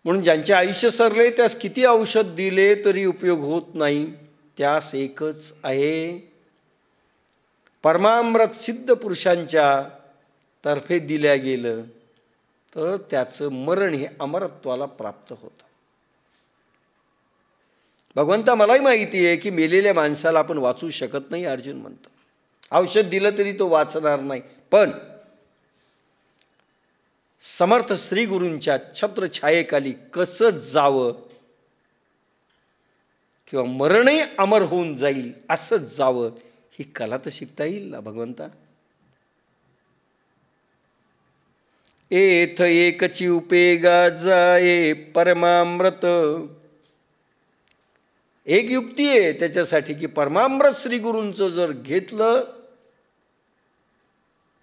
म्हणून ज्यांचे आयुष्य सरले त्यास किती औषध दिले तरी उपयोग होत नाही. त्यास एकच आहे, परमामृत सिद्ध पुरुषांच्या तर्फे दिल्या गेलं तर त्याचं मरण हे अमरत्वाला प्राप्त होतं. भगवंता मलाही माहिती आहे की मेलेल्या माणसाला आपण वाचू शकत नाही, अर्जुन म्हणतो. औषध दिलं तरी तो वाचणार नाही. पण समर्थ श्री गुरूंच्या छत्रछायेखाली कसं जावं किंवा मरणही अमर होऊन जाईल असंच जावं, ही कला तर शिकता येईल ना भगवंता. एथ एकची उपेगा जाये परमामृत. एक युक्ती आहे त्याच्यासाठी की परमामृत श्री गुरूंचं जर घेतलं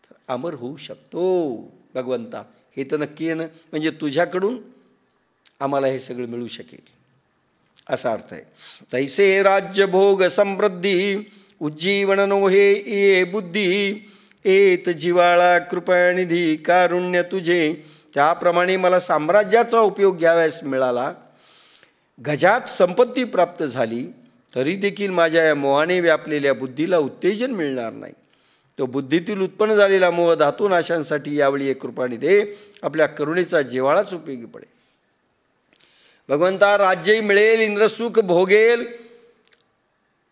तर अमर होऊ शकतो. भगवंता हे तर नक्की आहे ना, म्हणजे तुझ्याकडून आम्हाला हे सगळं मिळू शकेल असा अर्थ आहे. तैसे राज्य भोग समृद्धी उज्जीवन नोहे ये बुद्धी एत जिवाळा कृपानिधी कारुण्य तुझे. त्याप्रमाणे मला साम्राज्याचा उपयोग घ्यावयास मिळाला. गजात संपत्ती प्राप्त झाली तरी देखील माझ्या या मोहाने व्यापलेल्या बुद्धीला उत्तेजन मिळणार नाही. तो बुद्धीतील उत्पन्न झालेला मोह धातू नाशांसाठी यावेळी एक कृपानिधी आपल्या करुणेचा जिव्हाळाच उपयोगी पडेल. भगवंता राज्यही मिळेल, इंद्रसुख भोगेल,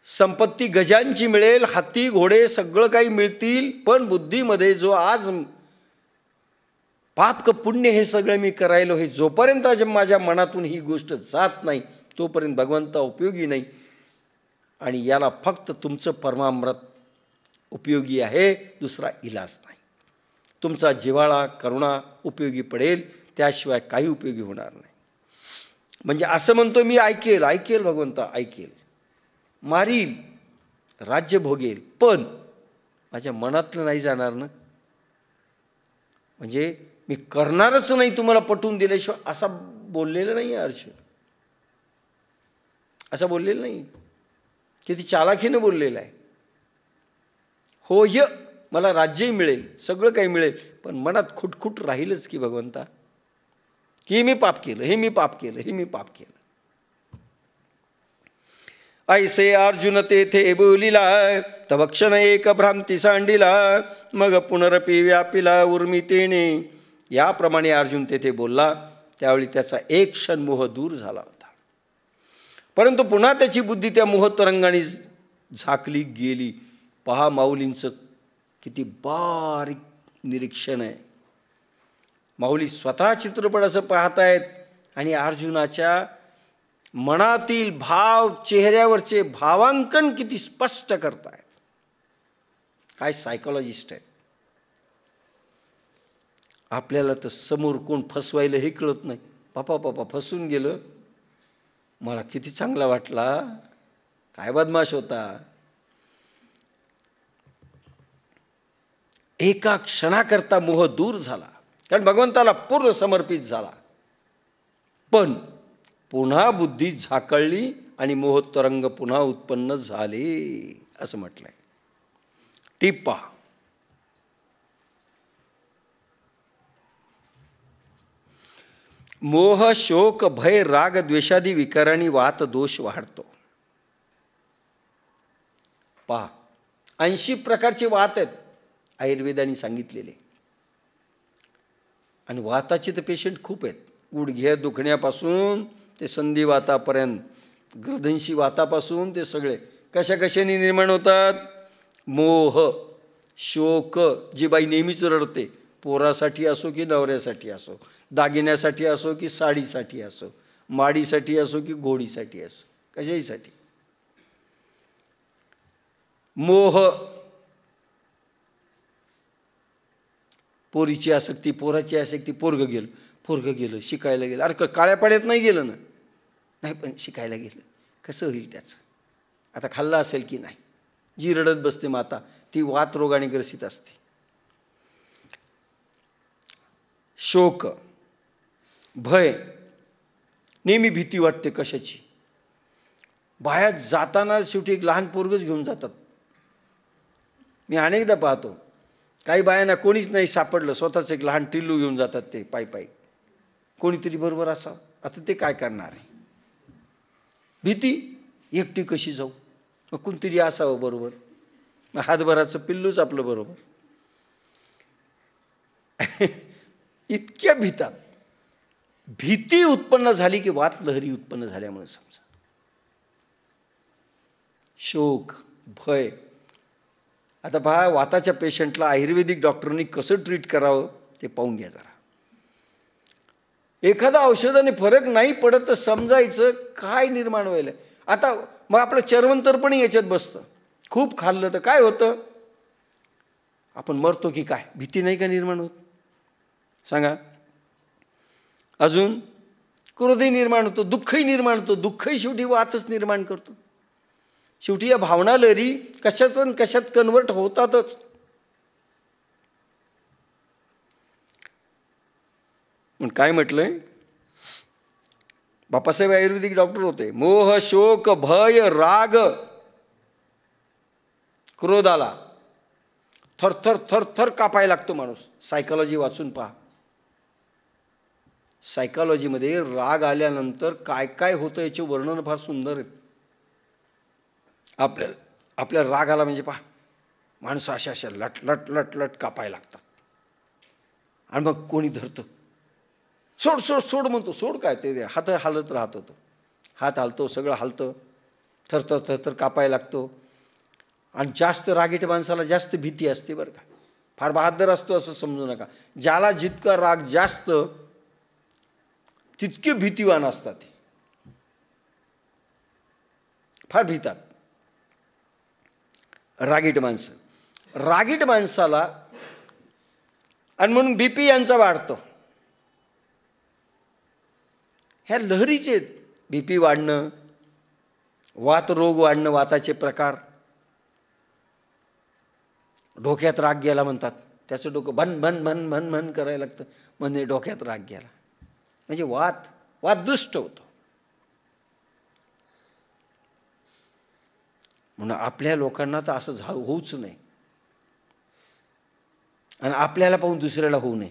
संपत्ती गजांची मिळेल, हत्ती घोडे सगळं काही मिळतील, पण बुद्धीमध्ये जो आज पाप पुण्य हे सगळं मी करायलो हे जोपर्यंत माझ्या मनातून ही गोष्ट जात नाही तोपर्यंत भगवंता उपयोगी नाही. आणि याला फक्त तुमचं परमामृत उपयोगी आहे, दुसरा इलाज नाही. तुमचा जिव्हाळा करुणा उपयोगी पडेल, त्याशिवाय काही उपयोगी होणार नाही. म्हणजे असं म्हणतो मी ऐकेल ऐकेल भगवंता ऐकेल, मारील, राज्य भोगेल, पण माझ्या मनातलं नाही जाणार ना. म्हणजे मी करणारच नाही तुम्हाला पटवून दिल्याशिवाय, असा बोललेलं नाही अर्जुन, असं बोललेलं नाही. किती चालाखीनं बोललेलं आहे. हो य मला राज्यही मिळेल, सगळं काही मिळेल, पण मनात खुटखुट राहीलच की भगवंता की मी पाप केलं, हे मी पाप केलं, हे मी पाप केलं. ऐसे अर्जुन तेथे बोलिला तव क्षण एक भ्रांती सांडिला मग पुनरपी व्यापिला उर्मितेने. याप्रमाणे अर्जुन तेथे बोलला. त्यावेळी त्याचा एक क्षण मोह दूर झाला होता, परंतु पुन्हा त्याची बुद्धी त्या मोहतरंगाने झाकली गेली. पहा माऊलींचं किती बारीक निरीक्षण आहे. माऊली स्वतः चित्रपट असं पाहतायत आणि अर्जुनाच्या मनातील भाव, चेहऱ्यावरचे भावांकन किती स्पष्ट करतायत. काय सायकोलॉजिस्ट आहेत. आपल्याला तर समोर कोण फसवायला हे कळत नाही. पापा फसून गेलं, मला किती चांगला वाटला, काय बदमाश होता. एका क्षणाकरता मोह दूर झाला, कारण भगवंताला पूर्ण समर्पित झाला. पण पुन्हा बुद्धी झाकळली आणि मोहतरंग पुन्हा उत्पन्न झाले असं म्हटलंय. टिप्पा मोह शोक भय राग द्वेषादी विकारांनी वात दोष वाढतो. पहा 80 प्रकारचे वात आहेत आयुर्वेदाने सांगितलेले, आणि वाताचे तर पेशंट खूप आहेत. गुडघ्या दुखण्यापासून ते संधिवातापर्यंत, गर्दनशी वातापासून ते सगळे कशा कशाने निर्माण होतात. मोह शोक, जी बाई नेहमीच रडते, पोरासाठी असो की नवऱ्यासाठी असो, दागिन्यासाठी असो की साडीसाठी असो, माडीसाठी असो की घोडीसाठी असो, कशाहीसाठी. मोह, पोरीची आसक्ती, पोराची आसक्ती, पोरगं गेलं शिकायला गेलं. अरे काळ्या पाण्यात नाही गेलं ना, नाही पण शिकायला गेलं, कसं होईल त्याचं. आता खाल्लं असेल की नाही. जी रडत बसते माता ती वात रोगाने ग्रसित असते. शोक भय, नेहमी भीती वाटते कशाची. बाहेर जाताना शेवटी एक लहान पोरगच घेऊन जातात. मी अनेकदा पाहतो काही बायांना कोणीच नाही सापडलं, स्वतःच एक लहान टिल्लू घेऊन जातात ते पायी. कोणीतरी बरोबर असावं आता ते काय करणार आहे? भीती, एकटी कशी जाऊ? मग कोणतरी असावं बरोबर, मग हातभराचं पिल्लूच आपलं बरोबर. इतक्या भीतात. भीती उत्पन्न झाली की वात लहरी उत्पन्न झाल्यामुळे समजा. शोक, भय. आता पहा, वाताच्या पेशंटला आयुर्वेदिक डॉक्टरांनी कसं ट्रीट करावं ते पाहून घ्या जरा. एखादा औषधाने फरक नाही पडत तर समजायचं काय निर्माण व्हायला. आता मग आपलं चर्वंतर पण याच्यात बसतं. खूप खाल्लं तर काय होतं? आपण मरतो की काय? भीती नाही का निर्माण होत? सांगा. अजून क्रोधही निर्माण होतो, दुःखही निर्माण होतं. दुःखही शेवटी वातच निर्माण करतो. शेवटी या भावना लहरी कशात कशात कन्वर्ट होतातच. पण काय म्हटलंय? बापासाहेब आयुर्वेदिक डॉक्टर होते. मोह, शोक, भय, राग, क्रोध आला, थरथर थरथर कापायला लागतो माणूस. सायकॉलॉजी वाचून पहा. सायकॉलॉजीमध्ये राग आल्यानंतर काय काय होतं याचे वर्णन फार सुंदर आहे. आपल्याला राग आला म्हणजे पहा, माणसं अशा अशा लट लट लट लट कापायला लागतात. आणि मग कोणी धरतं, सोड सोड सोड म्हणतो. सोड काय ते हात हालत राहतो. तो हात हालतो, सगळं हालतं, थरथर थरथर कापायला लागतो. आणि जास्त रागीट माणसाला जास्त भीती असते बरं का. फार बहादर असतो असं समजू नका. ज्याला जितका राग जास्त तितके भीतीवान असतात. फार भीतात रागीट माणसं. रागीट माणसाला आणि म्हणून बीपी यांचा वाढतो. ह्या लहरीचे बीपी वाढणं, वात रोग वाढणं, वाताचे प्रकार. डोक्यात राग गेला म्हणतात. त्याचं डोकं भन भन भन भन भन करायला लागतं. म्हणजे डोक्यात राग गेला म्हणजे वात दुष्ट होतो. म्हणून आपल्या लोकांना तर असं होऊच नाही. आणि आपल्याला पाहून दुसऱ्याला होऊ नये.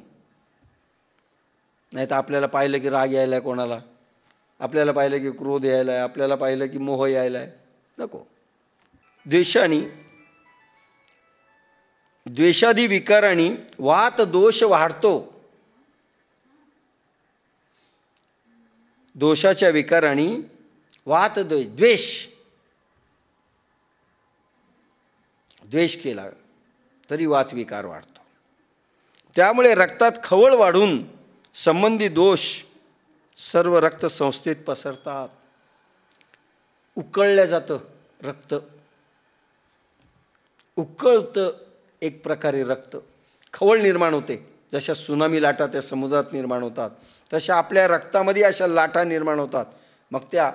नाही तर आपल्याला पाहिलं की राग यायलाय कोणाला, आपल्याला पाहिलं की क्रोध यायलाय, आपल्याला पाहिलं की मोह यायलाय. नको. द्वेषादी विकारांनी वात दोष वाढतो. दोषाच्या विकारांनी वात द्वेष केला तरी वात विकार वाढतो. त्यामुळे रक्तात खवळ वाढून संबंधी दोष सर्व रक्त संस्थेत पसरतात. उकळलं जातं रक्त, उकळतं एक प्रकारे रक्त. खवळ निर्माण होते. जशा सुनामी लाटा त्या समुद्रात निर्माण होतात, तशा आपल्या रक्तामध्ये अशा लाटा निर्माण होतात. मग त्या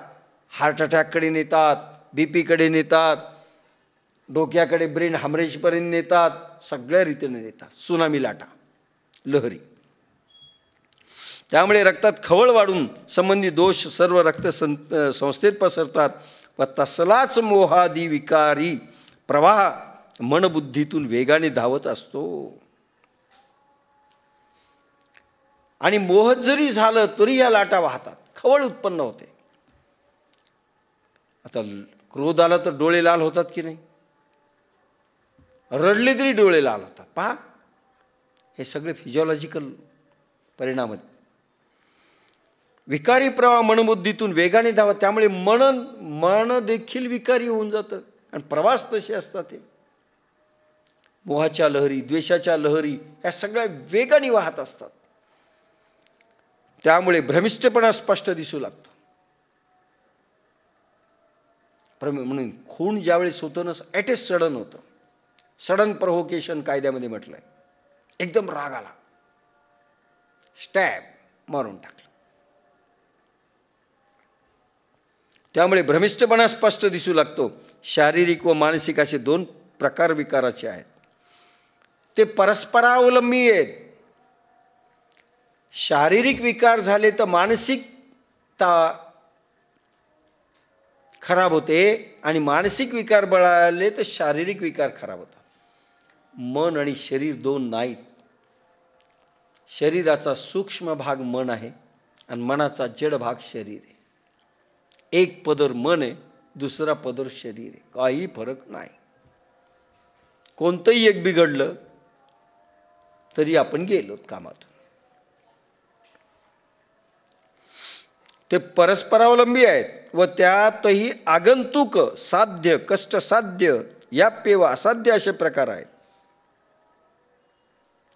हार्ट अटॅककडे नेतात, बीपीकडे नेतात, डोक्याकडे ब्रेन हॅमरेजपर्यंत नेतात, सगळ्या रीतीने नेतात सुनामी लाटा, लहरी. त्यामुळे रक्तात खवळ वाढून संबंधी दोष सर्व रक्त संस्थेत पसरतात व तसलाच मोहादी विकारी प्रवाह मनबुद्धीतून वेगाने धावत असतो. आणि मोह जरी झालं तरी या लाटा वाहतात, खवळ उत्पन्न होते. आता क्रोध आला तर डोळे लाल होतात की नाही? रडले तरी डोळे लाल होतात. पहा, हे सगळे फिजिओलॉजिकल परिणाम आहेत. विकारी प्रवाह मनबुद्धीतून वेगाने धावत, त्यामुळे मन देखील विकारी होऊन जातं. आणि प्रवास तसे असतात. ते मोहाच्या लहरी, द्वेषाच्या लहरी ह्या सगळ्या वेगाने वाहत असतात. त्यामुळे भ्रमिष्टपणा स्पष्ट दिसू लागतो. म्हणून खून ज्यावेळेस होतं ना, ॲट ए सडन होतं. सडन प्रोव्होकेशन कायद्यामध्ये म्हटलंय. एकदम राग आला, स्टॅब, मारून टाकलं. त्यामुळे भ्रमिष्टपणा स्पष्ट दिसू लागतो. शारीरिक व मानसिक असे दोन प्रकार विकाराचे आहेत. ते परस्परावलंबी आहेत. शारीरिक विकार झाले तर मानसिकता खराब होते, आणि मानसिक विकार बळाले तर शारीरिक विकार खराब होतात. मन आणि शरीर दोन नाहीत. शरीराचा सूक्ष्म भाग मन आहे आणि मनाचा जड भाग शरीर आहे. एक पदर मन आहे, दुसरा पदर शरीर आहे. काही फरक नाही. कोणतंही एक बिघडलं तरी आपण गेलोत कामातून. ते परस्परावलंबी आहेत व त्यातही आगंतुक, साध्य, कष्टसाध्य, याप्य व असाध्य असे प्रकार आहेत.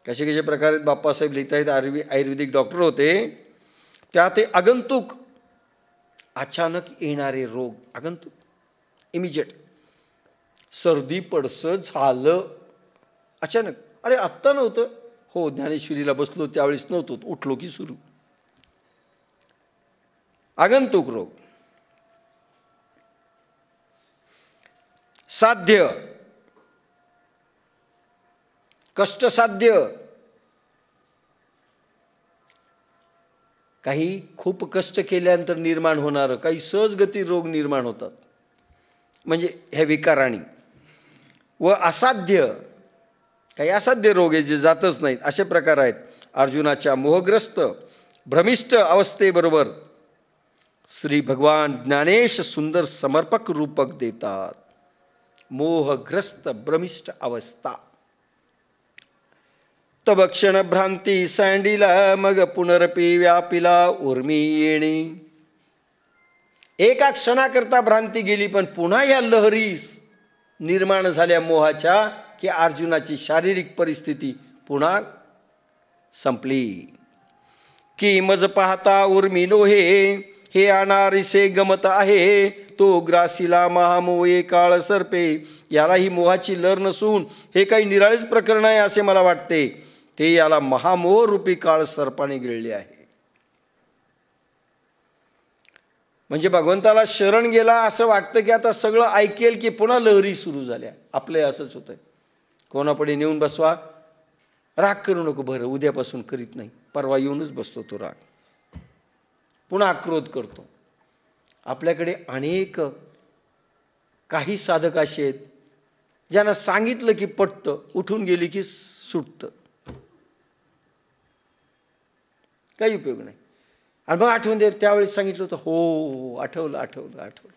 कसे कसे प्रकार आहेत बाप्पासाहेब लिहित आहेत. आयुर्वेदिक डॉक्टर होते. त्यात आगंतुक, अचानक येणारे रोग. आगंतुक, इमिजिएट. सर्दी पडसं झालं अचानक. अरे आत्ता नव्हतं. हो, ज्ञानेश्वरीला बसलो त्यावेळेस नव्हतो, उठलो की सुरू. आगंतुक रोग. साध्य, कष्टसाध्य, काही खूप कष्ट केल्यानंतर निर्माण होणारं, काही सहजगती रोग निर्माण होतात म्हणजे ह्या विकाराणी. व असाध्य, काही असाध्य रोग आहे जे जातच नाहीत, असे प्रकार आहेत. अर्जुनाच्या मोहग्रस्त भ्रमिष्ट अवस्थेबरोबर श्री भगवान ज्ञानेश सुंदर समर्पक रूपक देतात. मोहग्रस्त भ्रमिष्ट अवस्था. तब क्षण भ्रांती सांडिला, मग पुनरपी व्यापिला उर्मी येणे. एका क्षणाकरता भ्रांती गेली, पण पुन्हा या लहरीस निर्माण झाल्या मोहाच्या की अर्जुनाची शारीरिक परिस्थिती पुन्हा संपली. की मज पाहता उर्मिलो हे अनारिसे गमत आहे, तो ग्रासीला महामोहे काळ सर्पे. यालाही मोहाची लहर नसून हे काही निराळेच प्रकरण आहे असे मला वाटते. ते याला महामोह रूपी काळ सर्पाने गिळले आहे. म्हणजे भगवंताला शरण गेला असं वाटतं की आता सगळं ऐकेल की पुन्हा लहरी सुरू झाल्या. आपले असंच होतंय. कोणापुढे नेऊन बसवा, राग करू नको, बरं उद्यापासून करीत नाही, परवा येऊनच बसतो तो राग, पुन्हा आक्रोध करतो. आपल्याकडे अनेक काही साधक असे आहेत ज्यांना सांगितलं की पटतं, उठून गेली की सुटतं, काही उपयोग नाही. आणि मग आठवण दे, त्यावेळेस सांगितलं होतं, हो आठवलं आठवलं आठवलं,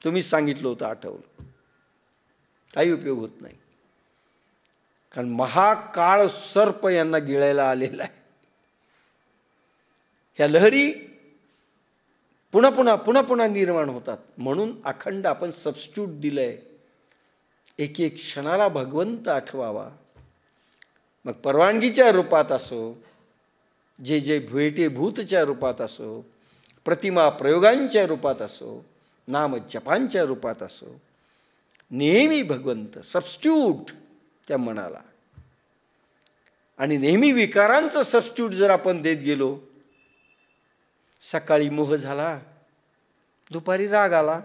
तुम्हीच सांगितलं होतं, आठवलं. काही उपयोग होत नाही. कारण महाकाळ सर्प यांना गिळायला आलेला आहे. ह्या लहरी पुन्हा पुन्हा पुन्हा पुन्हा निर्माण होतात. म्हणून अखंड आपण सबस्टिट्यूट दिलंय. एक एक क्षणाला भगवंत आठवावा. मग परवानगीच्या रूपात असो, जे जे भेटे भूतच्या रूपात असो, प्रतिमा प्रयोगांच्या रूपात असो, नाम जपांच्या रूपात असो, नेहमी भगवंत सबस्टिट्यूट त्या मनाला. आणि नेहमी विकारांचं सबस्टिट्यूट जर आपण देत गेलो, सकाळी मोह झाला, दुपारी राग आला,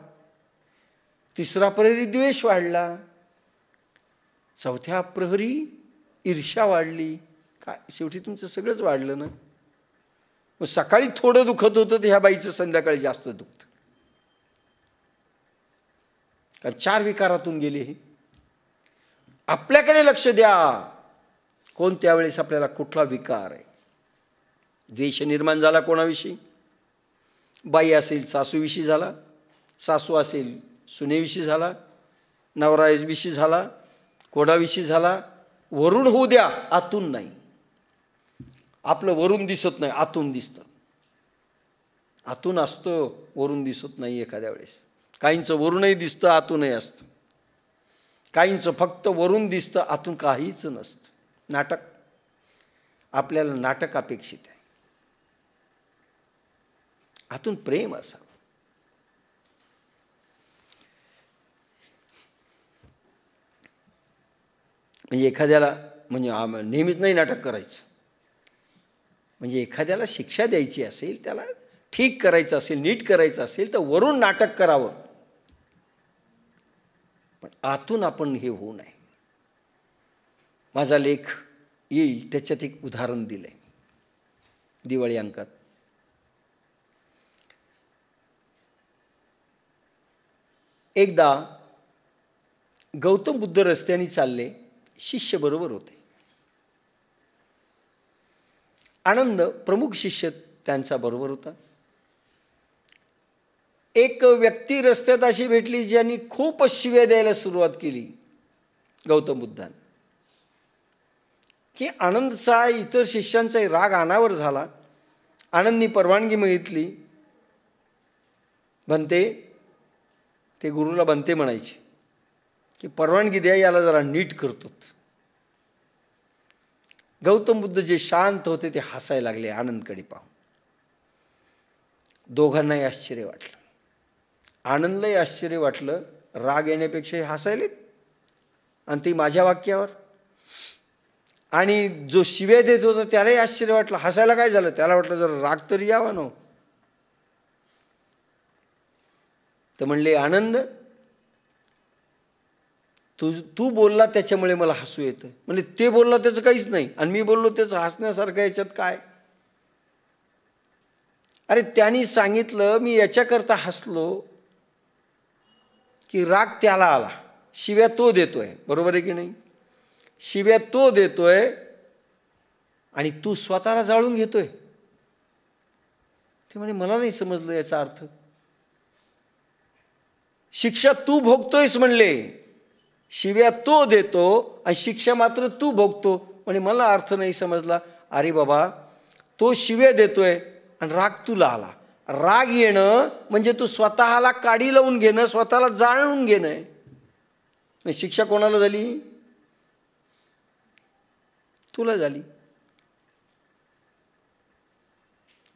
तिसरा प्रहरी द्वेष वाढला, चौथ्या प्रहरी ईर्ष्या वाढली. काय शेवटी तुमचं सगळंच वाढलं ना. मग सकाळी थोडं दुखत होतं तर ह्या बाईचं संध्याकाळी जास्त दुखतं. कारण 4 विकारातून गेले. हे आपल्याकडे लक्ष द्या. कोणत्या वेळेस आपल्याला कुठला विकार आहे. द्वेष निर्माण झाला कोणाविषयी, बाई असेल सासूविषयी झाला, सासू असेल सुनेविषयी झाला, नवराविषयी झाला, कोणाविषयी झाला. वरून होऊ द्या, आतून नाही. आपलं वरून दिसत नाही, आतून दिसतं. आतून असतं, वरून दिसत नाही एखाद्या वेळेस. काहींचं वरूनही दिसतं, आतूनही असतं. काहींचं फक्त वरून दिसतं, आतून काहीच नसतं. नाटक. आपल्याला नाटक अपेक्षित आहे. आतून प्रेम असावं. म्हणजे एखाद्याला म्हणजे नेहमीच नाही नाटक करायचं. म्हणजे एखाद्याला शिक्षा द्यायची असेल, त्याला ठीक करायचं असेल, नीट करायचं असेल तर वरून नाटक करावं. पण आतून आपण हे होऊ नये. माझा लेख येईल त्याच्यात एक उदाहरण दिलंय दिवाळी अंकात. एकदा गौतम बुद्ध रस्त्याने चालले, शिष्य बरोबर होते. आनंद प्रमुख शिष्य त्यांचा बरोबर होता. एक व्यक्ती रस्त्यात अशी भेटली ज्यांनी खूप शिव्या द्यायला सुरुवात केली गौतम बुद्धांनी, की आनंदचा इतर शिष्यांचा राग अनावर झाला. आनंदनी परवानगी मागितली. बनते, ते गुरुला बनते म्हणायचे की परवानगी द्या, याला जरा नीट करतो. गौतम बुद्ध जे शांत होते ते हसायला लागले आनंदकडे पाहून. दोघांनाही आश्चर्य वाटलं. आनंदलाही आश्चर्य वाटलं, राग येण्यापेक्षा हे हसायलेत आणि ते माझ्या वाक्यावर. आणि जो शिव्या देत होता त्यालाही आश्चर्य वाटलं. हसायला काय झालं? त्याला वाटलं जरा राग तरी यावा नो. तर म्हणले, आनंद तू बोलला त्याच्यामुळे मला हसू येतं. म्हणजे ते बोलला त्याचं काहीच नाही आणि मी बोललो त्याचं हसण्यासारखं याच्यात काय? अरे त्यांनी सांगितलं मी याच्याकरता हसलो की राग त्याला आला, शिव्या तो देतोय, बरोबर आहे की नाही? शिव्या तो देतोय आणि तू स्वतःला जाळून घेतोय. ते म्हणे मला नाही समजलं याचा अर्थ. शिक्षा तू भोगतोयस म्हणले, शिव्या तो देतो आणि शिक्षा मात्र तू भोगतो. म्हणे मला अर्थ नाही समजला. अरे बाबा, तो शिव्या देतोय आणि राग तुला आला. राग येणं म्हणजे तू स्वतःला काडी लावून घेणं, स्वतःला जाळून घेणं. शिक्षा कोणाला झाली? तुला झाली.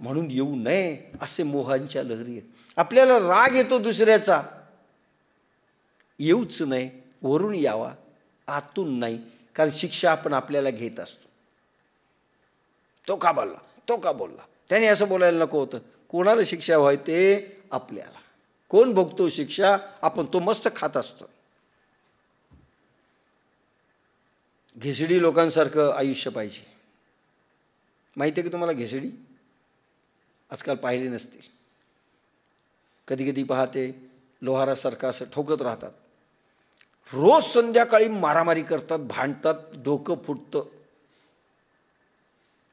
म्हणून येऊ नये असे मोहांच्या लहरी आहेत. आपल्याला राग येतो दुसऱ्याचा, येऊच नाही, वरून यावा, आतून नाही. कारण शिक्षा आपण आपल्याला घेत असतो. तो का बोलला, तो का बोलला, त्याने असं बोलायला नको होतं. कोणाला शिक्षा व्हाय ते आपल्याला. कोण भोगतो शिक्षा? आपण. तो मस्त खात असतो. घिसडी लोकांसारखं आयुष्य पाहिजे. माहिती आहे की तुम्हाला घिसडी? आजकाल पाहिले नसतील. कधी कधी पाहते लोहारासारखं असं ठोकत राहतात. रोज संध्याकाळी मारामारी करतात, भांडतात, डोकं फुटतं.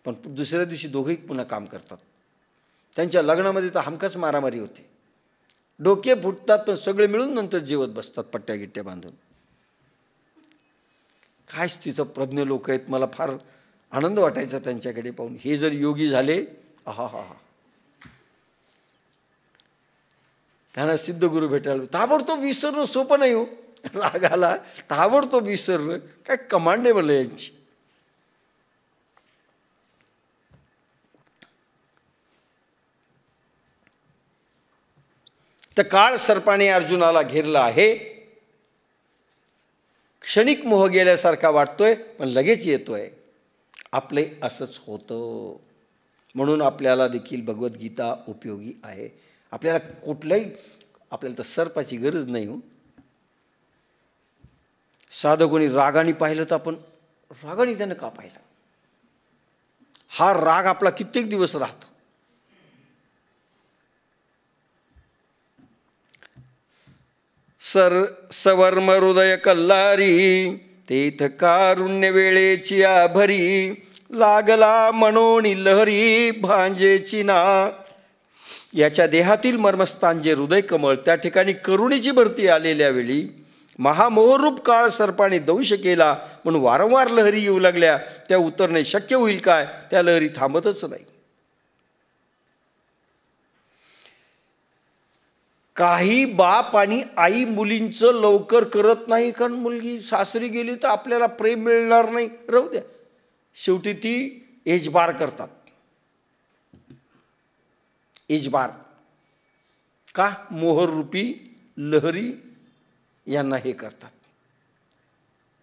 पण दुसऱ्या दिवशी दोघेही पुन्हा काम करतात. त्यांच्या लग्नामध्ये तर हमखास मारामारी होते. डोके फुटतात पण सगळे मिळून नंतर जेवत बसतात पट्ट्या गिट्ट्या बांधून. कायच तिथं प्रज्ञ लोक आहेत. मला फार आनंद वाटायचा त्यांच्याकडे पाहून. हे जर योगी झाले, आहा हा हा, त्यांना सिद्ध गुरु भेटायला ताबडतोब विसरणं सोपं नाही हो. रागाला ताबडतोब विसरणं काय कमांड आहे म्हणलं यांची. तर काळ सर्पाने अर्जुनाला घेरला आहे. क्षणिक मोह गेल्यासारखा वाटतोय पण लगेच येतोय. आपले असंच होतं. म्हणून आपल्याला देखील भगवद्गीता उपयोगी आहे. आपल्याला आपल्याला तर सर्पाची गरज नाही हो. साधं कोणी रागाने पाहिलं तर आपण रागाने त्यानं का पाहिलं? हा राग आपला कित्येक दिवस राहतो. सवर्म हृदय कल्लारी, तेथ कारुण्य वेळेची आभरी, लागला मनोनी लहरी भांजेची ना. याच्या देहातील मर्मस्थान जे हृदय कमळ, त्या ठिकाणी करुणेची भरती आलेल्या वेळी महामोहरूप काळ सर्पाने दंश केला म्हणून वारंवार लहरी येऊ लागल्या. त्या उतरणे शक्य होईल काय? त्या लहरी थांबतच नाही. काही बाप आणि आई मुलींचं लवकर करत नाही, कारण मुलगी सासरी गेली तर आपल्याला प्रेम मिळणार नाही, राहू द्या. शेवटी ती एजबार करतात. एजबार का? मोहरूपी लहरी यांना हे करतात.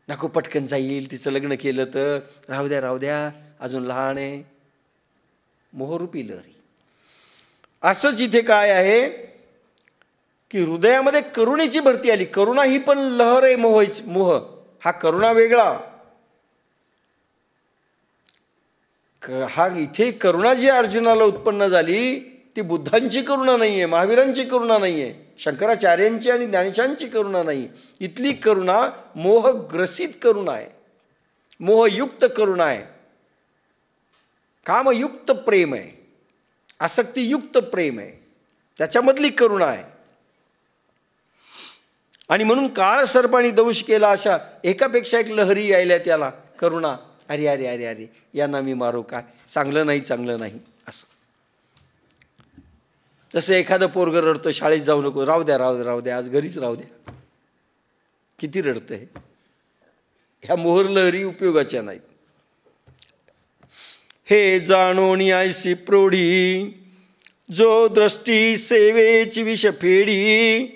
नको पटकन जाईल, तिचं लग्न केलं तर, राहू द्या राहू द्या, अजून लहान आहे. मोहरूपी लहरी. असंच इथे काय आहे की हृदयामध्ये करुणेची भरती आली. करुणा ही पण लहर आहे. मोह हा करुणा वेगळा. हा इथे करुणा जी अर्जुनाला उत्पन्न झाली ती बुद्धांची करुणा नाहीये, महावीरांची करुणा नाहीये, शंकराचार्यांची आणि ज्ञानेशांची करुणा नाही. इथली करुणा मोहग्रसित करुणा आहे, मोहयुक्त करुणा आहे, कामयुक्त प्रेम आहे. आसक्तीयुक्त प्रेम आहे, त्याच्यामधली करुणा आहे. आणि म्हणून काळ सर्पाने दंश केला अशा एकापेक्षा एक लहरी यायल्या त्याला करुणा. अरे अरे अरे अरे, यांना मी मारू काय, चांगलं नाही चांगलं नाही असं. तसं एखादं पोरगं रडतं, शाळेत जाऊ नको, राहू द्या राहू द्या राहू द्या, आज घरीच राहू द्या. किती रडतं हे. ह्या मोहर लहरी उपयोगाच्या नाहीत. हे जाणोनी ऐसी प्रोढी, जो दृष्टी सेवेची विष फेडी,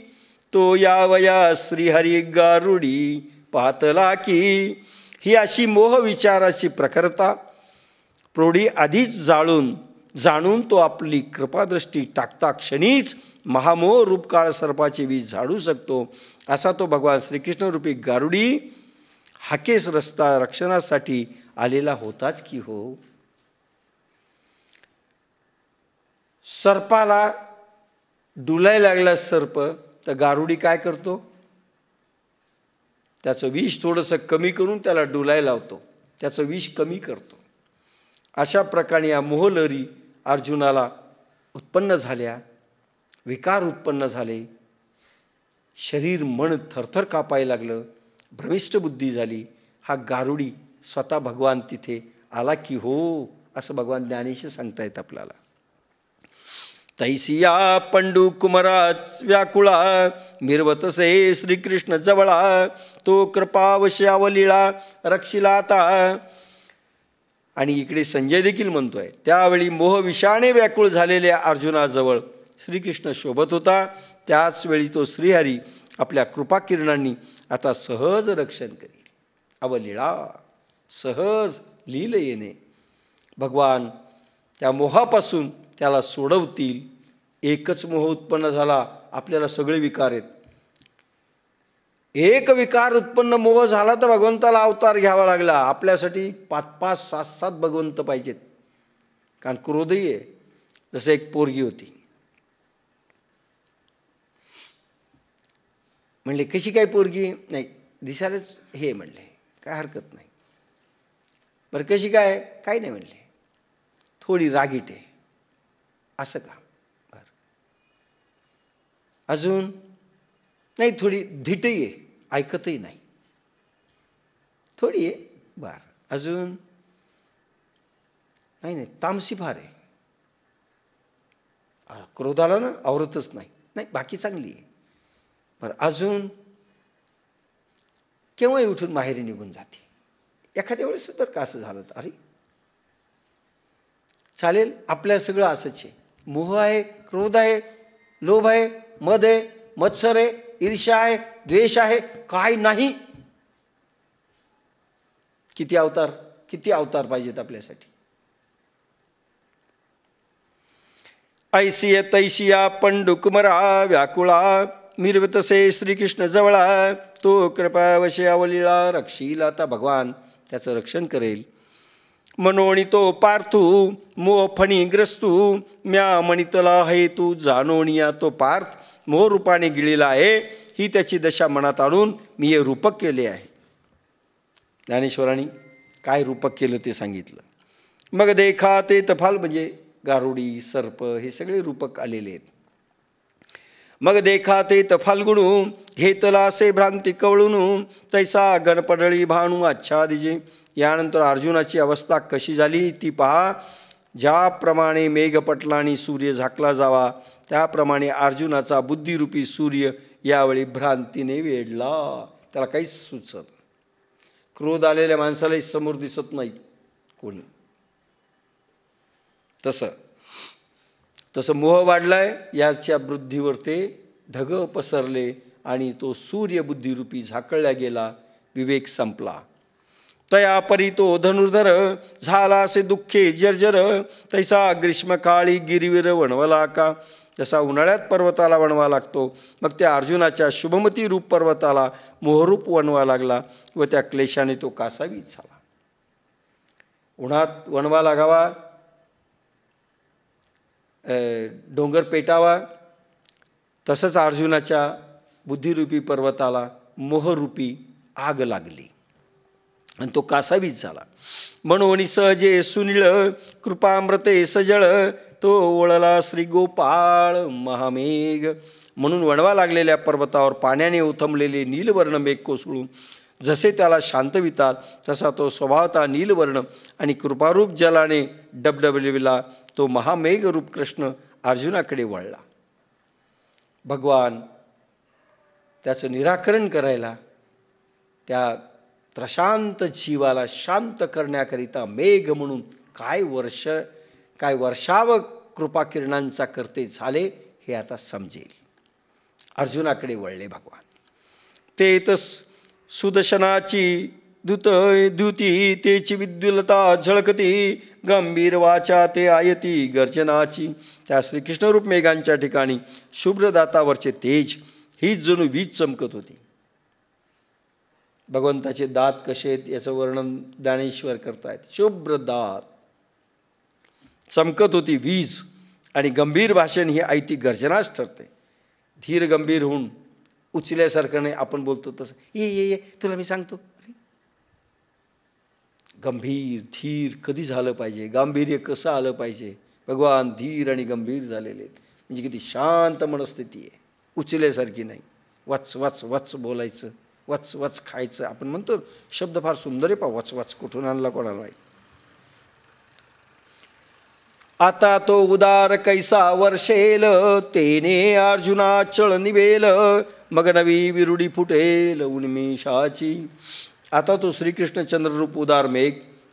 तो यावया श्रीहरी गारुडी पाहतला की. ही अशी मोह विचाराची प्रखरता. प्रौढी आधीच जाणून तो आपली कृपादृष्टी टाकता क्षणीच महामोह रूप काळ सर्पाची वीज झाडू शकतो. असा तो भगवान श्रीकृष्ण रूपी गारुडी हाकेस रस्ता रक्षणासाठी आलेला होताच की हो. सर्पाला डुलायला लागला सर्प, तर गारुडी काय करतो, त्याचं विष थोडंसं कमी करून त्याला डुलायला लावतो, त्याचं विष कमी करतो. अशा प्रकारे या मोहलहरी अर्जुनाला उत्पन्न झाल्या, विकार उत्पन्न झाले, शरीर मन थरथर कापायला लागलं, भ्रमिष्ट बुद्धी झाली. हा गारुडी स्वतः भगवान तिथे आला की हो, असं भगवान ज्ञानेश्वर सांगतायत आपल्याला. तैसिया पंडू कुमाराच व्याकुळा, मिरवतसे श्रीकृष्ण जवळा, तो कृपावश्यावलीळा रक्षिला आता. आणि इकडे संजय देखील म्हणतोय, त्यावेळी मोहविषाने व्याकुळ झालेल्या अर्जुनाजवळ श्रीकृष्ण शोभत होता. त्याच वेळी तो श्रीहरी आपल्या कृपाकिरणांनी आता सहज रक्षण करील. अवलीळा, सहज लीलयेने भगवान त्या मोहापासून त्याला सोडवतील. एकच मोह उत्पन्न झाला, आपल्याला सगळे विकार आहेत. एक विकार उत्पन्न मोह झाला तर भगवंताला अवतार घ्यावा लागला. आपल्यासाठी 5-5, 7-7 भगवंत पाहिजेत, कारण क्रोधही आहे. जसं एक पोरगी होती, म्हणले कशी काय पोरगी, नाही दिसायलाच हे, म्हणले काय हरकत नाही. बरं कशी काय, काही नाही म्हणले, थोडी रागीट आहे. असं का, बरं अजून, नाही थोडी धिटही आहे, ऐकतही नाही, थोडी आहे, बरं अजून, नाही नाही तामसी फार आहे, क्रोधाला ना आवरतच नाही, नाही बाकी चांगली आहे, बरं अजून, केव्हाही उठून माहेरी निघून जाते. एखाद्या वेळेस बरं का असं झालं तर अरे चालेल, आपल्या सगळं असंच आहे. मोह आहे, क्रोध आहे, लोभ आहे, मद आहे, मत्सर आहे, ईर्ष्या आहे, द्वेष आहे, काय नाही. किती अवतार पाहिजेत आपल्यासाठी. ऐसिय तैसिया पंडुकुमरा व्याकुळा, मिरवतसे श्रीकृष्ण जवळा, तो कृपावशे अवलीला रक्षील. आता भगवान त्याचं रक्षण करेल. मनोणी तो पार्थू मोहफणी ग्रस्तू, म्या मणितला हे तू जाणोनिया. तो पार्थ मोहरूपाने गिळलेला आहे, ही त्याची दशा मनात आणून मी हे रूपक केले आहे. ज्ञानेश्वरांनी काय रूपक केलं ते सांगितलं. मग देखा ते तफाल, म्हणजे गारुडी सर्प हे सगळे रूपक आलेले आहेत. मग देखा ते तफाल्गुणू, घेतला असे भ्रांती कवळून, तैसा गणपडळी भानू आच्छादिजे. यानंतर अर्जुनाची अवस्था कशी झाली ती पहा. ज्याप्रमाणे मेघपटलांनी सूर्य झाकला जावा, त्याप्रमाणे अर्जुनाचा बुद्धिरूपी सूर्य यावेळी भ्रांतीने वेढला. त्याला काहीच सुचत. क्रोध आलेल्या माणसालाही समोर दिसत नाही कोणी. तसं मोह वाढलाय, याच्या बुद्धीवर ते ढग पसरले आणि तो सूर्य बुद्धिरूपी झाकळला गेला. विवेक संपला. तया परी तो धनुर्धर, झाला असे दुःखे जर्जर, तैसा ग्रीष्मकाळी गिरीवीर वणवला का. जसा उन्हाळ्यात पर्वताला वणवा लागतो, मग त्या अर्जुनाच्या शुभमती रूप पर्वताला मोहरूप वणवा लागला व त्या क्लेशाने तो कासावीस झाला. उन्हात वणवा लागावा, डोंगर पेटावा, तसंच अर्जुनाच्या बुद्धिरूपी पर्वताला मोहरूपी आग लागली. आणि तो कासावीस झाला. म्हणून सहजे सुनीळ कृपामृते सजळ तो ओळला श्री गोपाळ महामेघ. म्हणून वणवा लागलेल्या पर्वतावर पाण्याने उथंबलेले नीलवर्ण मेघ कोसळून जसे त्याला शांतवितात तसा तो स्वभावता नीलवर्ण आणि कृपारूप जलाने डबडबविला तो महामेघरूप कृष्ण अर्जुनाकडे वळला. भगवान त्याचं निराकरण करायला, त्या प्रशांत जीवाला शांत करण्याकरिता मेघ म्हणून काय वर्षाव कृपा किरणांचा करते झाले हे आता समजेल. अर्जुनाकडे वळले भगवान. ते तर सुदर्शनाची द्युती तेची विद्युलता झळकती गंभीर वाचा ते आयती गर्जनाची. त्या श्रीकृष्णरूप मेघांच्या ठिकाणी शुभ्रदातावरचे तेज ही जणू वीज चमकत होती. भगवंताचे दात कसे आहेत याचं वर्णन ज्ञानेश्वर करतायत. शुभ्र दात चमकत होती वीज आणि गंभीर भाषण ही आयती गर्जनाच ठरते. धीर गंभीर होऊन उचल्यासारखं नाही आपण बोलतो तसं, ये तुला मी सांगतो. गंभीर धीर कधी झालं पाहिजे, गांभीर्य कसं आलं पाहिजे. भगवान धीर आणि गंभीर झालेले आहेत. म्हणजे किती शांत मनस्थिती आहे, उचल्यासारखी नाही. वच वच वच बोलायचं, वच वच खायचं. आपण म्हणतो शब्द फार सुंदर आहे, पा वच वच कुठून आणला कोणाला माहीत. आता तो उदार कैसा वर्षेल तेने अर्जुना चळ निवेल मग नवी विरुडी फुटेल उन्मेषाची. आता तो श्रीकृष्ण चंद्ररूप उदार मेघ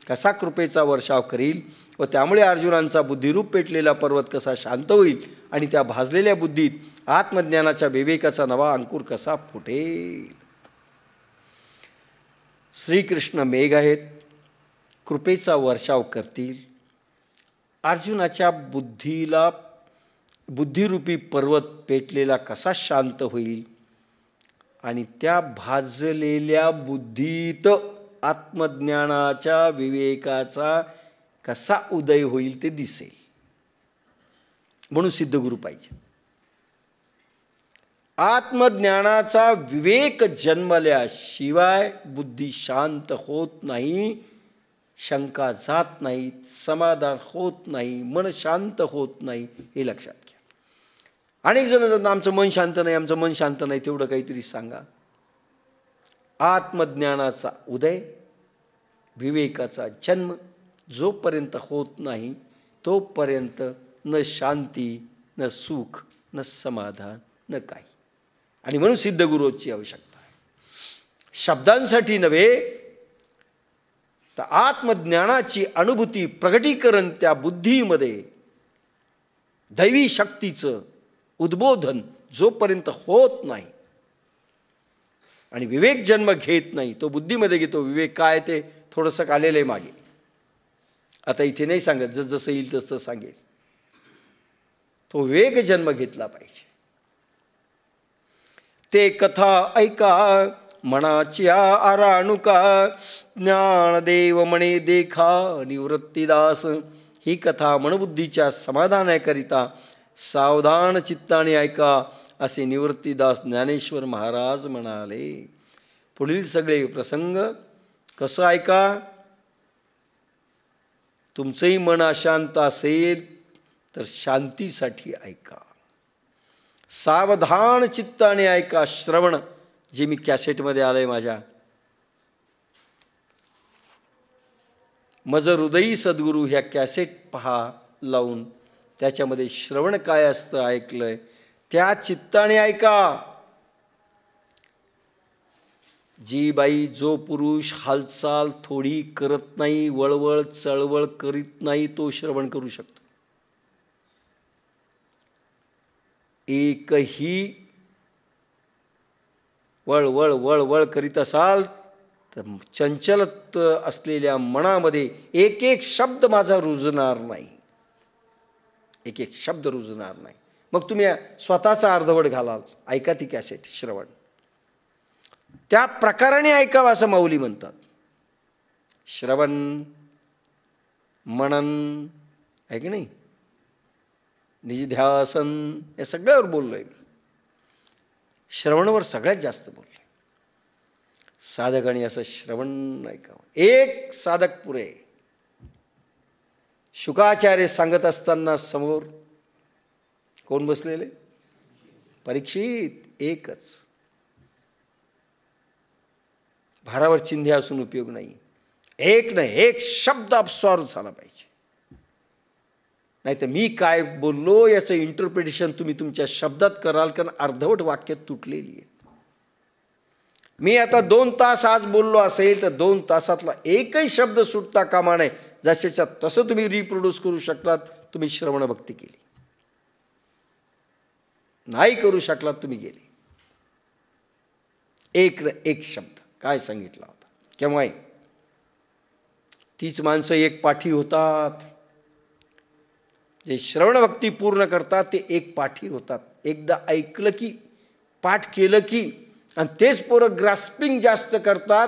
कसा कृपेचा वर्षाव करील व त्यामुळे अर्जुनांचा बुद्धिरूप पेटलेला पर्वत कसा शांत होईल आणि त्या भाजलेल्या बुद्धीत आत्मज्ञानाच्या विवेकाचा नवा अंकुर कसा फुटेल. श्रीकृष्ण मेघ आहेत, कृपेचा वर्षाव करतील. अर्जुनाच्या बुद्धिरूपी पर्वत पेटलेला कसा शांत होईल आणि त्या भाजलेल्या बुद्धीत आत्मज्ञानाच्या विवेकाचा कसा उदय होईल ते दिसेल. म्हणून सिद्धगुरू पाहिजे. आत्मज्ञानाचा विवेक जन्मल्याशिवाय बुद्धी शांत होत नाही, शंका जात नाही, समाधान होत नाही, मन शांत होत नाही. हे लक्षात घ्या. अनेक जण जर आमचं मन शांत नाही, आमचं मन शांत नाही, तेवढं काहीतरी सांगा. आत्मज्ञानाचा उदय, विवेकाचा जन्म जोपर्यंत होत नाही तोपर्यंत न शांती, न सुख, न समाधान, न काही. आणि म्हणून सिद्धगुरूची आवश्यकता आहे. शब्दांसाठी नव्हे तर आत्मज्ञानाची अनुभूती, प्रगटीकरण त्या बुद्धीमध्ये दैवी शक्तीचं उद्बोधन जोपर्यंत होत नाही आणि विवेक जन्म घेत नाही, तो बुद्धीमध्ये घेतो. विवेक काय ते थोडंसं आलेलं आहे मागे, आता इथे नाही सांगत, जसं येईल तसं सांगेल. तो विवेक जन्म घेतला पाहिजे. ते कथा ऐका मनाची आराणुका ज्ञानदेव म्हणे देखा निवृत्तीदास. ही कथा मनबुद्धीच्या समाधानाकरिता सावधान चित्ताने ऐका असे निवृत्तीदास ज्ञानेश्वर महाराज म्हणाले. पुढील सगळे प्रसंग कसं ऐका? तुमचंही मन अशांत असेल तर शांतीसाठी ऐका. सावधान चित्ताने ऐका. श्रवण जे मी कॅसेटमध्ये आलंय माझ्या, मज हृदयी सद्गुरू ह्या कॅसेट पहा लावून, त्याच्यामध्ये श्रवण काय असतं ऐकलंय, त्या चित्ताने ऐका. जी बाई, जो पुरुष हालचाल थोडी करत नाही, वळवळ चळवळ करीत नाही, तो श्रवण करू शकतो. एकही वळवळ वळवळ करीत असाल तर चंचल असलेल्या मनामध्ये एक एक शब्द माझा रुजणार नाही, एक एक शब्द रुजणार नाही. मग तुम्ही स्वतःचा अर्धवट घालाल. ऐका ती कॅसेट, श्रवण त्या प्रकाराने ऐकावं असं माऊली म्हणतात. श्रवण, मनन आहे की नाही, निधिध्यासन, या सगळ्यावर बोललोय मी. श्रवणावर सगळ्यात जास्त बोललोय. साधकाने असं श्रवण ऐकावं. एक साधक पुरे. शुकाचार्य सांगत असताना समोर कोण बसलेले? परीक्षित. एकच. भारावर चिंध्या असून उपयोग नाही. एक नाही, एक शब्द अपस्वर झाला पाहिजे. नाही तर मी काय बोललो याचं इंटरप्रिटेशन तुम्ही तुमच्या शब्दात कराल, कारण अर्धवट वाक्य तुटलेली आहेत. मी आता 2 तास आज बोललो असेल तर 2 तासातला एकही शब्द सुटता कामा नये. जशाच्या तसं तुम्ही रिप्रोड्यूस करू शकलात, तुम्ही श्रवण भक्ती केली. नाही करू शकलात, तुम्ही गेले. एक शब्द काय सांगितला होता केव्हा? तीच माणसं एक पाठी होतात. जे श्रवण भक्ती पूर्ण करतात ते एक पाठी होतात. एकदा ऐकलं की, पाठ केलं की, आणि तेच पोरं ग्रास्पिंग जास्त करतात.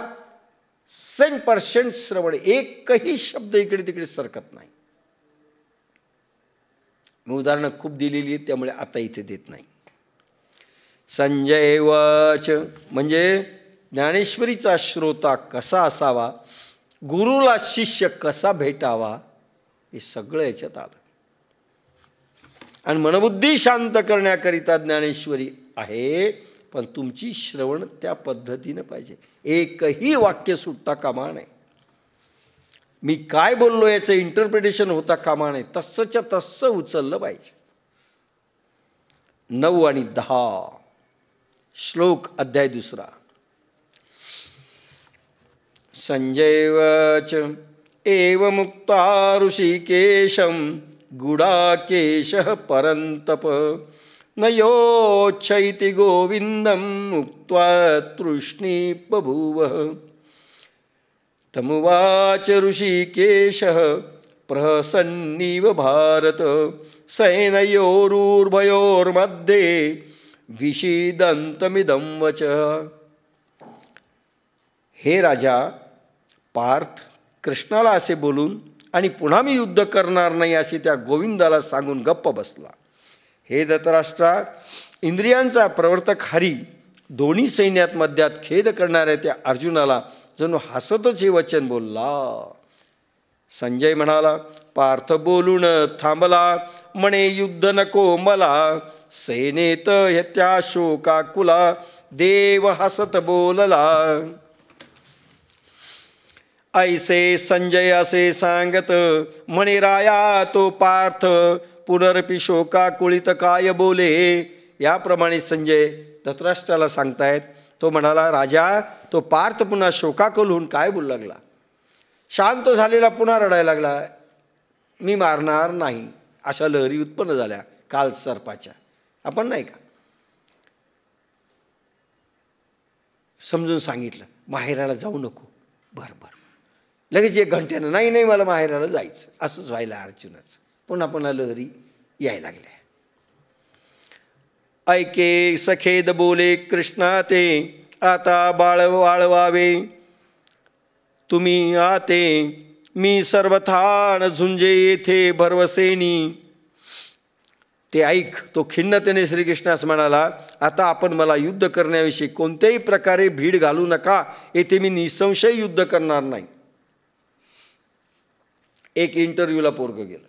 100% श्रवण, एकही शब्द इकडे तिकडे सरकत नाही. मी उदाहरणं खूप दिलेली आहेत, त्यामुळे आता इथे देत नाही. संजय वाच म्हणजे ज्ञानेश्वरीचा श्रोता कसा असावा, गुरुला शिष्य कसा भेटावा, हे सगळं याच्यात आलं. आणि मनबुद्धी शांत करण्याकरिता ज्ञानेश्वरी आहे, पण तुमची श्रवण त्या पद्धतीनं पाहिजे. एकही वाक्य सुटता कामा नये. मी काय बोललो याचं इंटरप्रिटेशन होता कामा नये. तसंच्या तसं उचललं पाहिजे. 9 आणि 10 श्लोक अध्याय 2. संजयवाच एव मुक्ता ऋषिकेशं गुडाकेशः परन्तप न योच्छैति गोविन्दं मुक्त्वा तृष्णी बभूवः. तमुवाच ऋषिकेशः प्रहसन्निव भारत सैनयोरुर्भयोर्मध्ये विषीदन्तमिदं वचः. हे राजा पार्थ, कृष्णाला असे बोलून आणि पुन्हा मी युद्ध करणार नाही असे त्या गोविंदाला सांगून गप्प बसला. हे धृतराष्ट्रा, इंद्रियांचा प्रवर्तक हरी दोन्ही सैन्यात मध्यात खेद करणाऱ्या त्या अर्जुनाला जणू हसतच हे वचन बोलला. संजय म्हणाला, पार्थ बोलून थांबला म्हणे युद्ध नको मला, सेनेत त्या शोकाकुला देव हसत बोलला. ऐसे संजय असे सांगत म्हणे राया तो पार्थ, पुनरपी शोकाकुळित काय बोले. याप्रमाणे संजय धृतराष्ट्राला सांगतायत. तो म्हणाला, राजा तो पार्थ पुन्हा शोकाकुल होऊन काय बोलू लागला. शांत झालेला पुन्हा रडायला लागला. मी मारणार नाही. अशा लहरी उत्पन्न झाल्या काल सर्पाच्या. आपण नाही का समजून सांगितलं माहेराला जाऊ नको. बरं लगेच 1 घंट्यानं नाही मला माहेराला जायचं. असंच व्हायला अर्जुनाचं. पुन्हा लहरी यायला लागल्या. ऐके सखेद बोले कृष्णा ते, आता वाळवावे तुम्ही आते, मी सर्वथान झुंजे येथे भरवसेनी. ते ऐक. तो खिन्नतेने श्रीकृष्णास म्हणाला, आता आपण मला युद्ध करण्याविषयी कोणत्याही प्रकारे भीड घालू नका. येथे मी निसंशय युद्ध करणार नाही. एक इंटरव्ह्यूला पोरगं गेलं.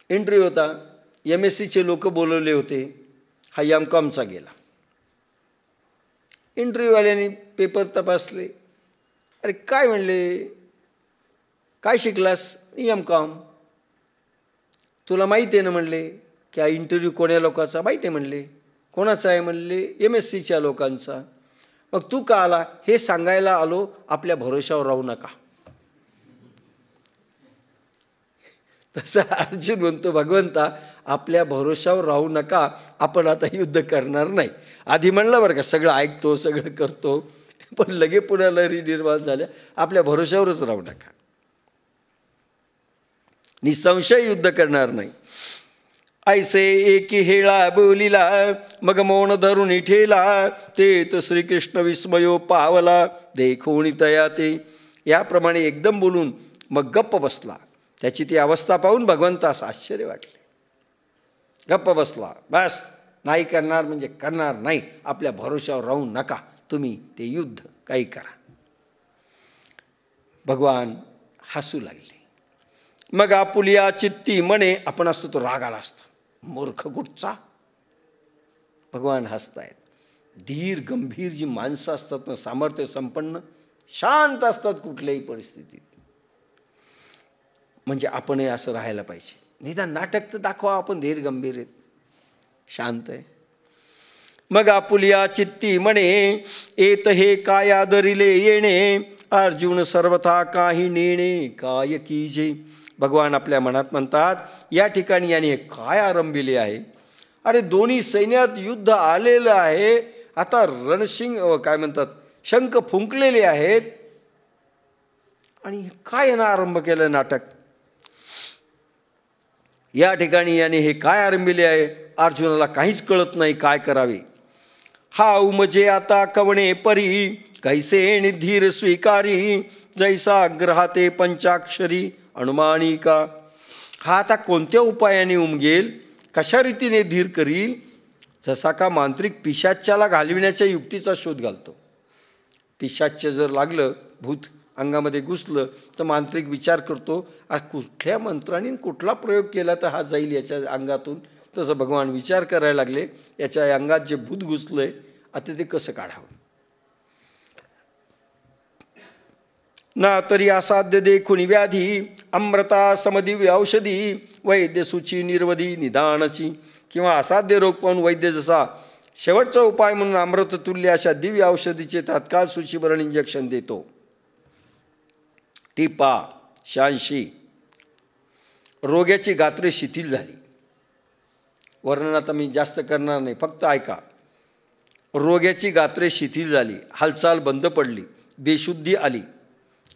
इंटरव्ह्यू होता. MSCचे लोक बोलवले होते. हा MCOMचा गेला. इंटरव्ह्यूवाल्याने पेपर तपासले. अरे काय म्हणले, काय शिकलास? MCOM. तुला माहिती आहे ना म्हणले की हा इंटरव्ह्यू कोण्या लोकांचा? माहिती आहे म्हणले. कोणाचा आहे म्हणले? MSCच्या लोकांचा. मग तू का आला? हे सांगायला आलो, आपल्या भरोशावर राहू नका. तसं अर्जुन म्हणतो, भगवंता आपल्या भरोशावर राहू नका, आपण आता युद्ध करणार नाही. आधी म्हणलं बरं का, सगळं ऐकतो सगळं करतो, पण लगे पुन्हा लहरी निर्माण झाल्या. आपल्या भरोशावरच राहू नका. निसंशय युद्ध करणार नाही. ऐसे एकी हेळा बोलिला, मग मौन धरून ठेला, ते तर श्रीकृष्ण विस्मयो पावला, देखोणी तया ते. याप्रमाणे एकदम बोलून मग गप्प बसला. त्याची ती अवस्था पाहून भगवंतास आश्चर्य वाटले. गप्प बसला. बस नाही करणार म्हणजे करणार नाही, आपल्या भरोशावर राहू नका, तुम्ही ते युद्ध काही करा. भगवान हसू लागले. मग आपुलिया चित्ती म्हणे, आपण असतो तो राग आला असतो, मूर्ख कुठचा. भगवान हसतायत. धीर गंभीर जी माणसं असतात ना, सामर्थ्य संपन्न, शांत असतात कुठल्याही परिस्थितीत. म्हणजे आपणही असं राहायला पाहिजे. निदान नाटक तर दाखवा आपण धीर गंभीर आहेत, शांत आहे. मग आपुलिया चित्ती म्हणे, येत हे काय आदरिले येणे, अर्जुन सर्वथा काही नेणे काय कीजे. भगवान आपल्या मनात म्हणतात, या ठिकाणी याने हे काय आरंभिले आहे. अरे दोन्ही सैन्यात युद्ध आलेलं आहे, आता रणशिंग काय म्हणतात, शंख फुंकलेले आहेत, आणि काय यानं आरंभ केलं नाटक. या ठिकाणी याने हे काय आरंभिले आहे. अर्जुनाला काहीच कळत नाही काय करावे. हा उमजे आता कवणे परी, कैसे निधीर स्वीकारी, जैसा ग्रहाते पंचाक्षरी अनुमानी का. हा आता कोणत्या उपायाने उमगेल, कशा रीतीने धीर करील, जसा का मांत्रिक पिशाच्याला घालविण्याच्या युक्तीचा शोध घालतो. पिशाच्य जर लागलं, भूत अंगामध्ये घुसलं, तर मांत्रिक विचार करतो, कुठल्या मंत्राने कुठला प्रयोग केला तर हा जाईल याच्या अंगातून. तसं भगवान विचार करायला लागले, याच्या अंगात जे भूत घुसलंय आता ते कसं काढावं. ना तरी असाध्य देखुनी व्याधी, अमृता समदिव्य औषधी, वैद्य सुची निर्वधी निदानाची. किंवा असाध्य रोग पाहून वैद्य जसा शेवटचा उपाय म्हणून अमृततुल्य अशा दिव्य औषधीचे तात्काळ सूचीभरण इंजेक्शन देतो. टिपा 86. रोग्याची गात्रे शिथिल झाली. वर्णन आता मी जास्त करणार नाही, फक्त ऐका. रोग्याची गात्रे शिथिल झाली, हालचाल बंद पडली, बेशुद्धी आली,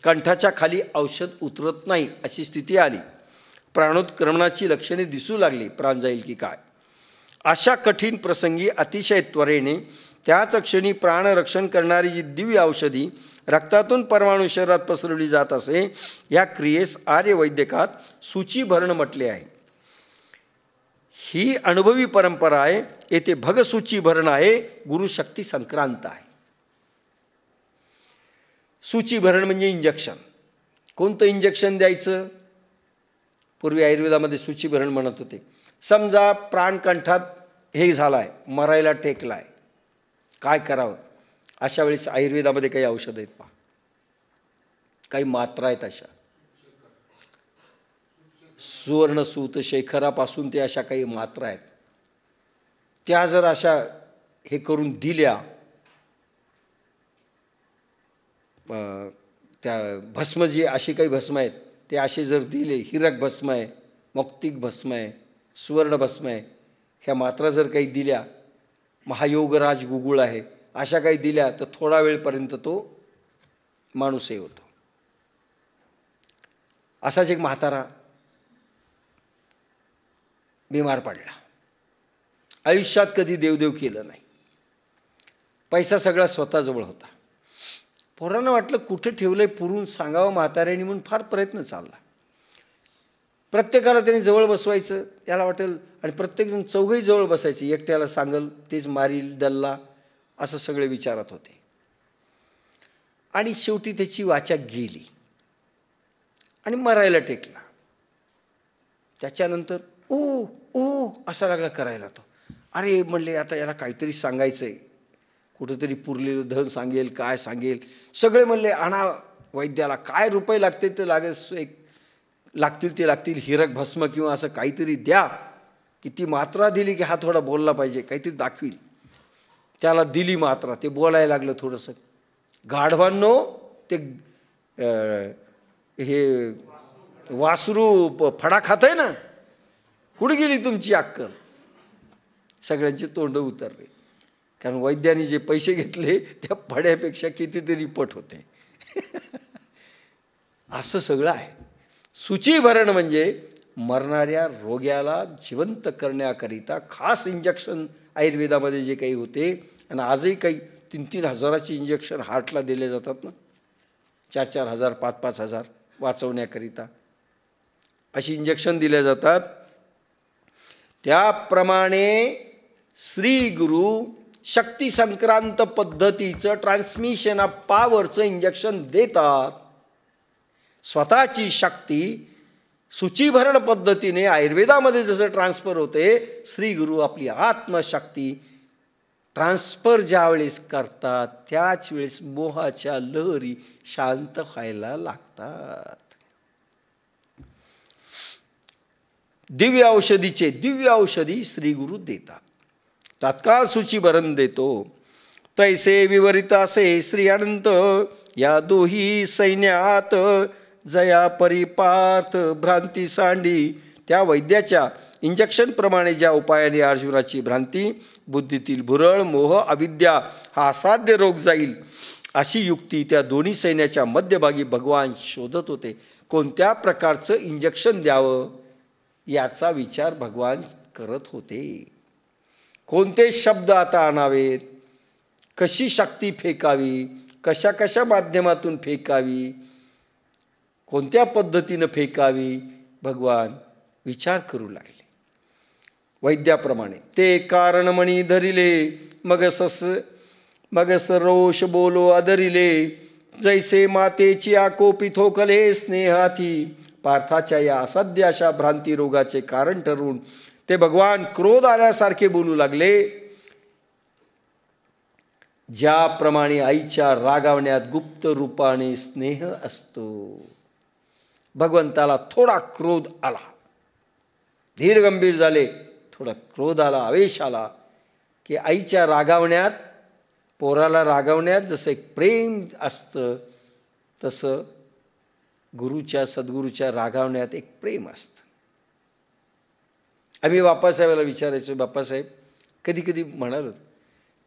कंठाच्या खाली औषध उतरत नाही अशी स्थिती आली, प्राणोत्क्रमणाची लक्षणे दिसू लागली, प्राण जाईल की काय. अशा कठीण प्रसंगी अतिशय त्वरेने त्याच क्षणी प्राणरक्षण करणारी जी दिव्य औषधी रक्तातून परमाणू शरीरात पसरवली जात असे, या क्रियेस आर्यवैद्यकात सूचीभरण म्हटले आहे. ही अनुभवी परंपरा आहे. येथे भगसूचीभरण आहे, गुरुशक्ती संक्रांत आहे. सूचीभरण म्हणजे इंजेक्शन. कोणतं इंजेक्शन द्यायचं. पूर्वी आयुर्वेदामध्ये सूचीभरण म्हणत होते. समजा प्राणकंठात हे झालाय, मरायला टेकलाय, काय करावं. अशा वेळेस आयुर्वेदामध्ये काही औषधं आहेत पहा, काही मात्रा आहेत अशा. सुवर्णसूत शेखरापासून ते अशा काही मात्रा आहेत. त्या जर अशा हे करून दिल्या, त्या भस्म जी अशी काही भस्म आहेत ते असे जर दिले, हिरक भस्म आहे, मौक्तिक भस्म आहे, सुवर्ण भस्म आहे, ह्या मात्रा जर काही दिल्या, महायोगराज गुगुळ आहे, अशा काही दिल्या तर थोडा वेळपर्यंत तो माणूस हे होतो. असाच एक म्हातारा बिमार पडला. आयुष्यात कधी देवदेव केलं नाही, पैसा सगळा स्वतःजवळ होता. पोरांना वाटलं कुठे ठेवलंय पुरून सांगावं म्हाताऱ्याने, म्हणून फार प्रयत्न चालला. प्रत्येकाला त्यांनी जवळ बसवायचं, त्याला वाटेल, आणि प्रत्येकजण चौघही जवळ बसायचे. एकट्याला सांगल तेच मारील डल्ला, असं सगळे विचारत होते. आणि शेवटी त्याची वाचा गेली आणि मरायला टेकला. त्याच्यानंतर ओ ओ असा लागला करायला तो. अरे म्हणले आता याला काहीतरी सांगायचं आहे, कुठंतरी पुरलेलं धन सांगेल, काय सांगेल. सगळे म्हणले आणा वैद्याला, काय रुपये लागते ते लागतील ते लागतील, हिरक भस्म किंवा असं काहीतरी द्या. किती मात्रा दिली की हा थोडा बोलला पाहिजे, काहीतरी दाखवील. त्याला दिली मात्रा, ते बोलायला लागलं थोडंसं. गाढवांनो, ते हे वासरू फडा खातंय ना, कुठे गेली तुमची अक्कल. सगळ्यांचे तोंड उतरले, कारण वैद्याने जे पैसे घेतले त्या फड्यापेक्षा कितीतरी पट होते. असं सगळं आहे. सूचीभरण म्हणजे मरणाऱ्या रोग्याला जिवंत करण्याकरिता खास इंजेक्शन आयुर्वेदामध्ये जे काही होते, आणि आजही काही 3-3 हजाराची इंजेक्शन हार्टला दिले जातात ना, 4-4 हजार 5-5 हजार वाचवण्याकरिता अशी इंजेक्शन दिले जातात. त्याप्रमाणे श्री गुरु शक्ती संक्रांत पद्धतीचं ट्रान्समिशन ऑफ पॉवरचं इंजेक्शन देतात. स्वतःची शक्ती सूचीभरण पद्धतीने आयुर्वेदामध्ये जसं ट्रान्सफर होते, श्री गुरु आपली आत्मशक्ती ट्रान्सफर ज्यावेळेस करतात त्याच वेळेस मोहाच्या लहरी शांत व्हायला लागतात. दिव्य औषधी श्री गुरु देतात. तात्काळ सूचीभरण देतो. तैसे विवरित असे श्री अनंत या दोही सैन्यात जया परिपार्थ भ्रांती सांडी. त्या वैद्याच्या इंजेक्शनप्रमाणे ज्या उपायाने अर्जुनाची भ्रांती, बुद्धीतील भुरळ, मोह, अविद्या हा असाध्य रोग जाईल, अशी युक्ती त्या दोन्ही सैन्याच्या मध्यभागी भगवान शोधत होते. कोणत्या प्रकारचं इंजेक्शन द्यावं याचा विचार भगवान करत होते. कोणते शब्द आता आणावेत, कशी शक्ती फेकावी, कशा कशा माध्यमातून फेकावी, कोणत्या पद्धतीनं फेकावी, भगवान विचार करू लागले. वैद्याप्रमाणे ते कारणमणी धरिले, मग सरोष बोलो अधरिले. जैसे मातेची आकोपी थोकले स्नेहाती. पार्थाच्या या असाध्य अशा भ्रांती रोगाचे कारण ठरवून ते भगवान क्रोध आल्यासारखे बोलू लागले. ज्याप्रमाणे आईच्या रागावण्यात गुप्त रूपाने स्नेह असतो. भगवंताला थोडा क्रोध आला, धीर गंभीर झाले, थोडा क्रोध आला, आवेश आला की आईच्या रागावण्यात, पोराला रागावण्यात जसं एक प्रेम असतं तसं गुरुच्या सद्गुरूच्या रागावण्यात एक प्रेम असतं. आम्ही बाप्पासाहेबाला विचारायचो, बाप्पासाहेब कधी कधी म्हणालो,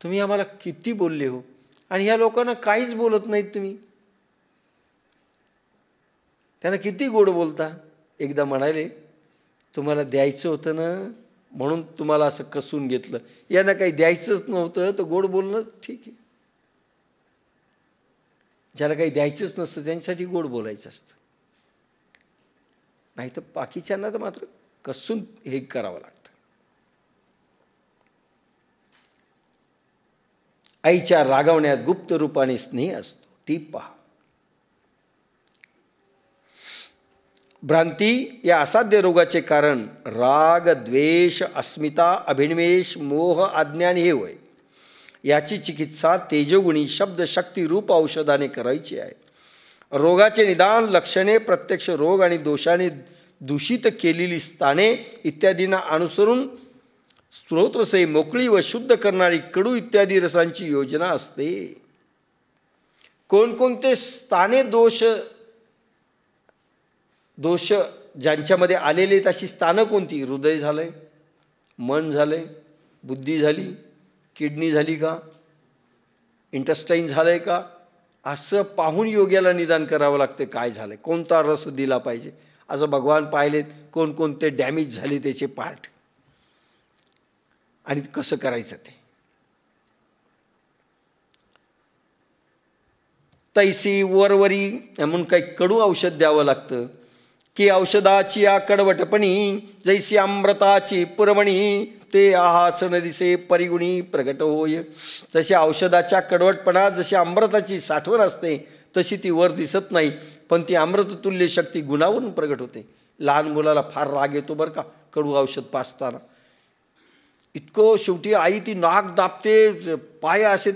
तुम्ही आम्हाला किती बोलले हो आणि ह्या लोकांना काहीच बोलत नाहीत तुम्ही, त्यांना किती गोड बोलता. एकदा म्हणाले, तुम्हाला द्यायचं होतं ना म्हणून तुम्हाला असं कसून घेतलं, यांना काही द्यायचंच नव्हतं तर गोड बोलणं ठीक आहे. ज्याला काही द्यायचंच नसतं त्यांच्यासाठी गोड बोलायचं असतं, नाही तर बाकीच्यांना तर मात्र कसून हे करावं लागतं. आईच्या रागावण्यात गुप्त रूपाने स्नेह असतो. टीप पहा. भ्रांती या असाध्य रोगाचे कारण राग, द्वेष, अस्मिता, अभिनिवेश, मोह, अज्ञान हे होय. याची चिकित्सा तेजोगुणी शब्द शक्ती रूप औषधाने करायची आहे. रोगाचे निदान, लक्षणे, प्रत्यक्ष रोग आणि दोषाने दूषित केलेली स्थाने इत्यादींना अनुसरून स्तोत्रसे मोकळी व शुद्ध करणारी कडू इत्यादी रसांची योजना असते. कोणकोणते स्थाने दोष ज्यांच्यामध्ये आलेले आहेत अशी स्थानं कोणती? हृदय झालंय, मन झालंय, बुद्धी झाली, किडनी झाली का, इंटेस्टाईन झालंय का, असं पाहून योग्याला निदान करावं लागतं. काय झालंय, कोणता रस दिला पाहिजे, असं भगवान पाहिलेत. कोणकोणते डॅमेज झाले त्याचे पार्ट आणि कसं करायचं ते. तैसी वरवरी म्हणून काही कडू औषध द्यावं लागतं की औषधाची या कडवटपणी जैसी अमृताची पुरवणी ते आहाच नदिसे परिगुणी प्रगट होय. तशी औषधाच्या कडवटपणात जशी अमृताची साठवण असते तशी ती वर दिसत नाही, पण ती अमृततुल्य शक्ती गुणावरून प्रगट होते. लहान मुलाला फार राग येतो बरं का कडू औषध पाजताना. इतकं शेवटी आई ती नाक दाबते, पाय असे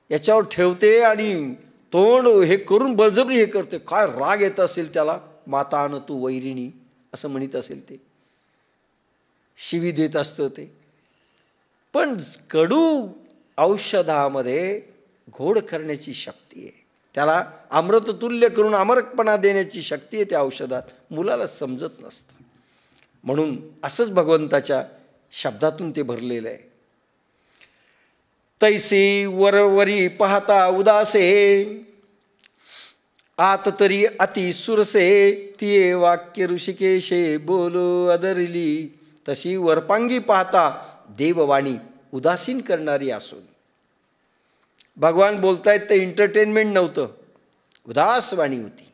याच्यावर ठेवते आणि तोंड हे करून बळजबरी हे करते. काय राग येत असेल त्याला. माता न तू वैरिणी असं म्हणत असेल, ते शिवी देत असतं ते. पण कडू औषधामध्ये गोड करण्याची शक्ती आहे, त्याला अमृततुल्य करून अमरपणा देण्याची शक्ती आहे त्या औषधात. मुलाला समजत नसतं, म्हणून असंच भगवंताच्या शब्दातून ते भरलेलं आहे. तैसी वरवरी पाहता उदासे आत तरी अति सुरसे तिये वाक्य ऋषिकेशे बोलो अदरली. तशी वरपांगी पाहता देववाणी उदासीन करणारी असून. भगवान बोलतायत ते एंटरटेनमेंट नव्हतं, उदास वाणी होती,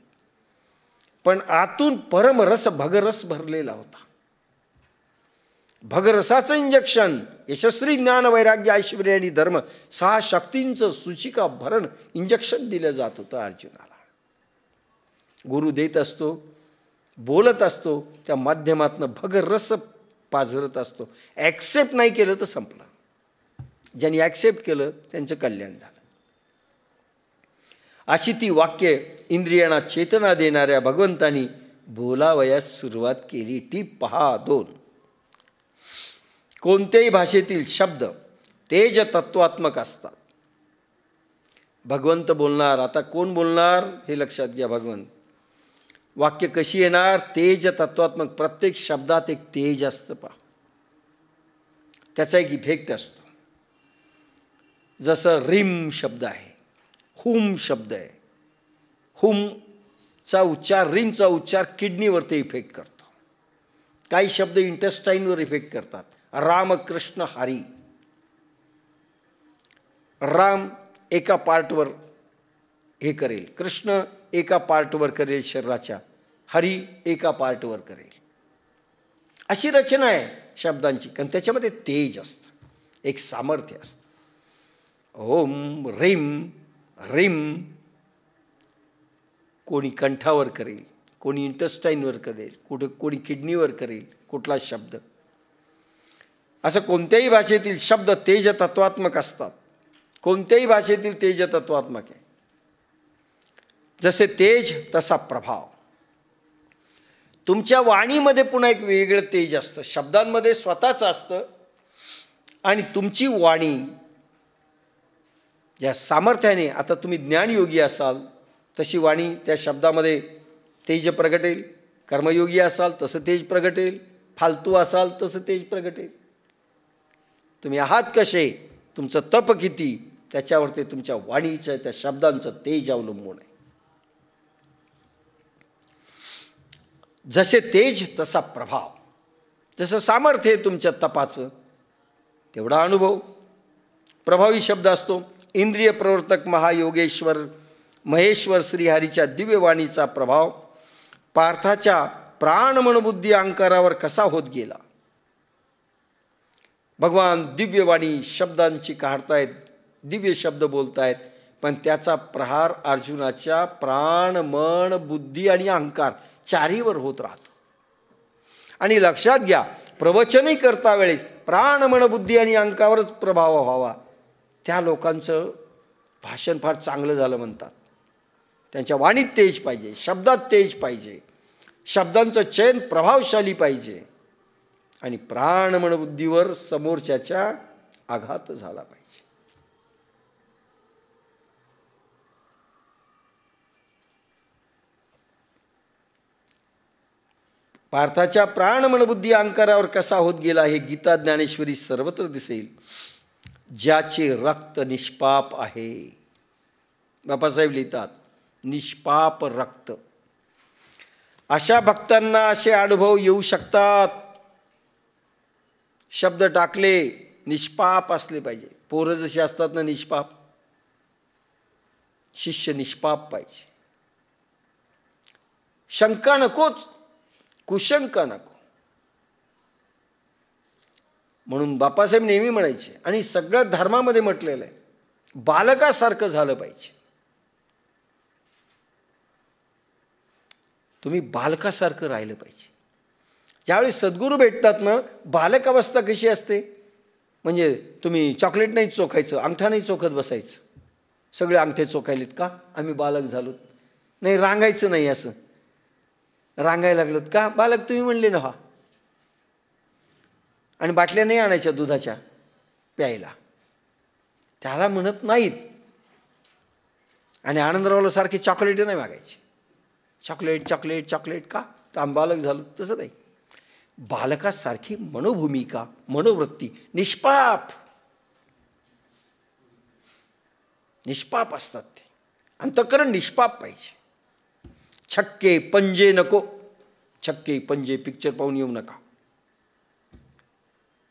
पण आतून परमरस भगरस भरलेला होता. भगरसाचं इंजेक्शन, यशस्वी ज्ञान वैराग्य ऐश्वर्य आणि धर्म 6 शक्तींचं सूचिका भरण इंजेक्शन दिलं जात होतं अर्जुनाला. गुरु देत असतो, बोलत असतो, त्या माध्यमातनं भगरस पाझरत असतो. ॲक्सेप्ट नाही केलं तर संपलं. ज्यांनी ॲक्सेप्ट केलं त्यांचं कल्याण झालं. अशी ती वाक्य इंद्रियांना चेतना देणाऱ्या भगवंतानी बोलावयास सुरुवात केली. टीप पहा 2. कोणत्याही भाषेतील शब्द तेज तत्वात्मक असतात. भगवंत बोलणार, आता कोण बोलणार हे लक्षात घ्या. भगवंत वाक्य कशी येणार? तेज तत्वात्मक. प्रत्येक शब्दात एक तेज असतं पहा, त्याचा एक इफेक्ट असतो. जसं रिम शब्द आहे, हुम शब्द आहे. हुमचा उच्चार, रिमचा उच्चार किडनीवरती इफेक्ट करतो. काही शब्द इंटेस्टाईनवर इफेक्ट करतात. राम कृष्ण हरी. राम एका पार्टवर हे करेल, कृष्ण एका पार्टवर करेल शरीराच्या, हरी एका पार्टवर करेल. अशी रचना आहे शब्दांची, कारण त्याच्यामध्ये तेज असतं, एक सामर्थ्य असतं. ओम रिम रिम. कोणी कंठावर करेल, कोणी इंटेस्टाईनवर करेल, कोणी किडनीवर करेल कुठला शब्द. असं कोणत्याही भाषेतील शब्द तेज तत्वात्मक असतात. कोणत्याही भाषेतील तेज तत्वात्मक आहे. जसे तेज तसा प्रभाव. तुमच्या वाणीमध्ये पुन्हा एक वेगळं तेज असतं. शब्दांमध्ये स्वतःच असतं आणि तुमची वाणी ज्या सामर्थ्याने, आता तुम्ही ज्ञानयोगी असाल तशी वाणी त्या शब्दामध्ये तेज प्रगटेल. कर्मयोगी असाल तसं तेज प्रगटेल. फालतू असाल तसं तेज प्रगटेल. तुम्ही आहात कसे, तुमचं तप किती, त्याच्यावरती तुमच्या वाणीचं, त्या शब्दांचं तेज अवलंबून आहे. जसे तेज तसा प्रभाव. जसं सामर्थ्य आहे तुमच्या तपाचं तेवढा अनुभव. प्रभावी शब्द असतो. इंद्रिय प्रवर्तक महायोगेश्वर महेश्वर श्रीहरीच्या दिव्यवाणीचा प्रभाव पार्थाच्या प्राणमनबुद्धी अहंकारावर कसा होत गेला. भगवान दिव्यवाणी शब्दांची काढतायत, दिव्य शब्द बोलतायत, पण त्याचा प्रहार अर्जुनाच्या प्राण मन बुद्धी आणि अहंकार चारीवर होत राहतो. आणि लक्षात घ्या, प्रवचनही करता वेळेस प्राण मन बुद्धी आणि अहंकारावरच प्रभाव व्हावा. त्या लोकांचं भाषण फार चांगलं झालं म्हणतात. त्यांच्या वाणीत तेज पाहिजे, शब्दात तेज पाहिजे, शब्दांचं चयन प्रभावशाली पाहिजे आणि प्राण मन बुद्धीवर समोरच्याच्या आघात झाला पाहिजे. पार्थाच्या प्राण मनबुद्धी अहंकारावर कसा होत गेला हे गीता ज्ञानेश्वरी सर्वत्र दिसेल. ज्याचे रक्त निष्पाप आहे. बाबासाहेब लिहितात, निष्पाप रक्त. अशा भक्तांना असे अनुभव येऊ शकतात. शब्द टाकले, निष्पाप असले पाहिजे. पोरं जशी असतात ना निष्पाप, शिष्य निष्पाप पाहिजे. शंका नकोच, कुशंका नको. म्हणून बापासाहेब नेहमी म्हणायचे, आणि सगळ्या धर्मामध्ये म्हटलेलं आहे, बालकासारखं झालं पाहिजे. तुम्ही बालकासारखं राहिलं पाहिजे. ज्यावेळी सद्गुरू भेटतात ना, बालक अवस्था कशी असते, म्हणजे तुम्ही चॉकलेट नाही चोखायचं, अंगठा नाही चोखत बसायचं. सगळे अंगठे चोखायलेत का, आम्ही बालक झालोत. नाही, रांगायचं नाही. असं रांगायला लागलोत का, बालक तुम्ही म्हणले ना. आणि बाटल्या नाही आणायच्या दुधाच्या प्यायला, त्याला म्हणत नाहीत. आणि आनंदरावला सारखे चॉकलेट नाही मागायचे. चॉकलेट चॉकलेट चॉकलेट का, तर आम्ही बालक झालो. तसं नाही. बालकासारखी मनोभूमिका, मनोवृत्ती निष्पाप, निष्पाप असतात ते. अंतःकरण निष्पाप पाहिजे. छक्के पंजे नको. छक्के पंजे पिक्चर पाहून येऊ नका.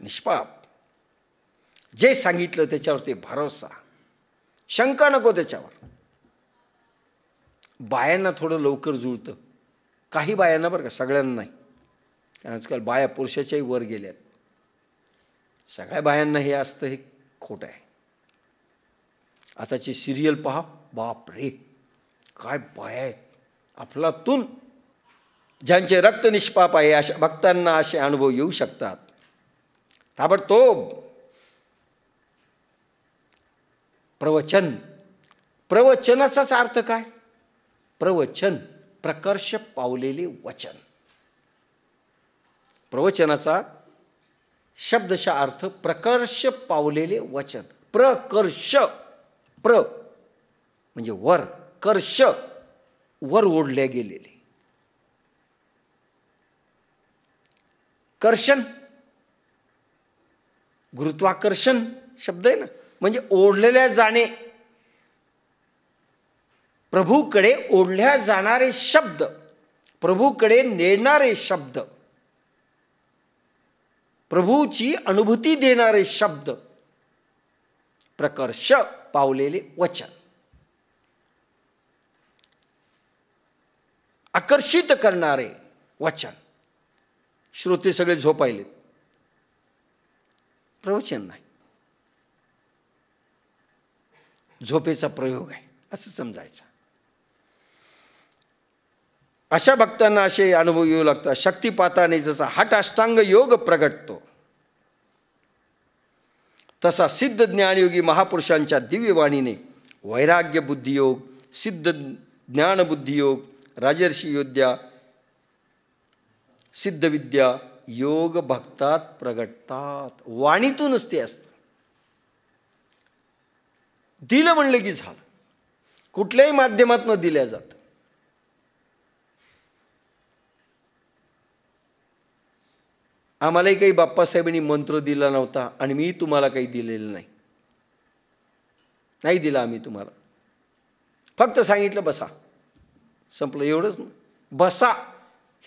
निष्पाप. जे सांगितलं त्याच्यावर ते भरोसा, शंका नको त्याच्यावर. बायांना थोडं लवकर जुळतं, काही बायांना बरं का, सगळ्यांना नाही. कारण आजकाल बाया पुरुषाच्याही वर गेल्यात. सगळ्या बायांना हे असतं, हे खोटं आहे. आताची सिरियल पहा, बाप रे काय बाया आहेत. अफलातून ज्यांचे रक्त निष्पाप आहे अशा भक्तांना असे अनुभव येऊ शकतात. ताबडतोब प्रवचन. प्रवचनाचाच अर्थ काय? प्रवचन प्रकर्ष पावलेले वचन. प्रवचनाचा शब्दशः अर्थ प्रकर्ष पावलेले वचन. प्रकर्ष, प्र म्हणजे वर, कर्ष वर ओढले गेलेले. कर्षण गुरुत्वाकर्षण शब्द आहे ना, म्हणजे ओढलेल्या जाणे. प्रभूकडे ओढल्या जाणारे शब्द, प्रभूकडे नेणारे शब्द, प्रभूची अनुभूती देणारे शब्द, प्रकर्ष पावलेले वचन. आकर्षित करणारे वचन. श्रोते सगळे झोपायले, प्रवचन नाही, झोपेचा प्रयोग आहे असं समजायचं. अशा भक्तांना असे अनुभव येऊ लागतात. शक्तिपाताने जसा हठाष्टांग योग प्रगटतो, तसा सिद्ध ज्ञानयोगी महापुरुषांच्या दिव्यवाणीने वैराग्य बुद्धियोग, सिद्ध ज्ञान बुद्धियोग, राजर्षी योद्धा, सिद्धविद्या योग भक्तात प्रगटतात. वाणीतूनच ते असतं. दिलं म्हणलं की झालं. कुठल्याही माध्यमातून दिल्या जातं. आम्हालाही काही बाप्पासाहेबांनी मंत्र दिला नव्हता आणि मी तुम्हाला काही दिलेलं नाही. नाही दिला आम्ही तुम्हाला. फक्त सांगितलं बसा, संपलं एवढंच ना. बसा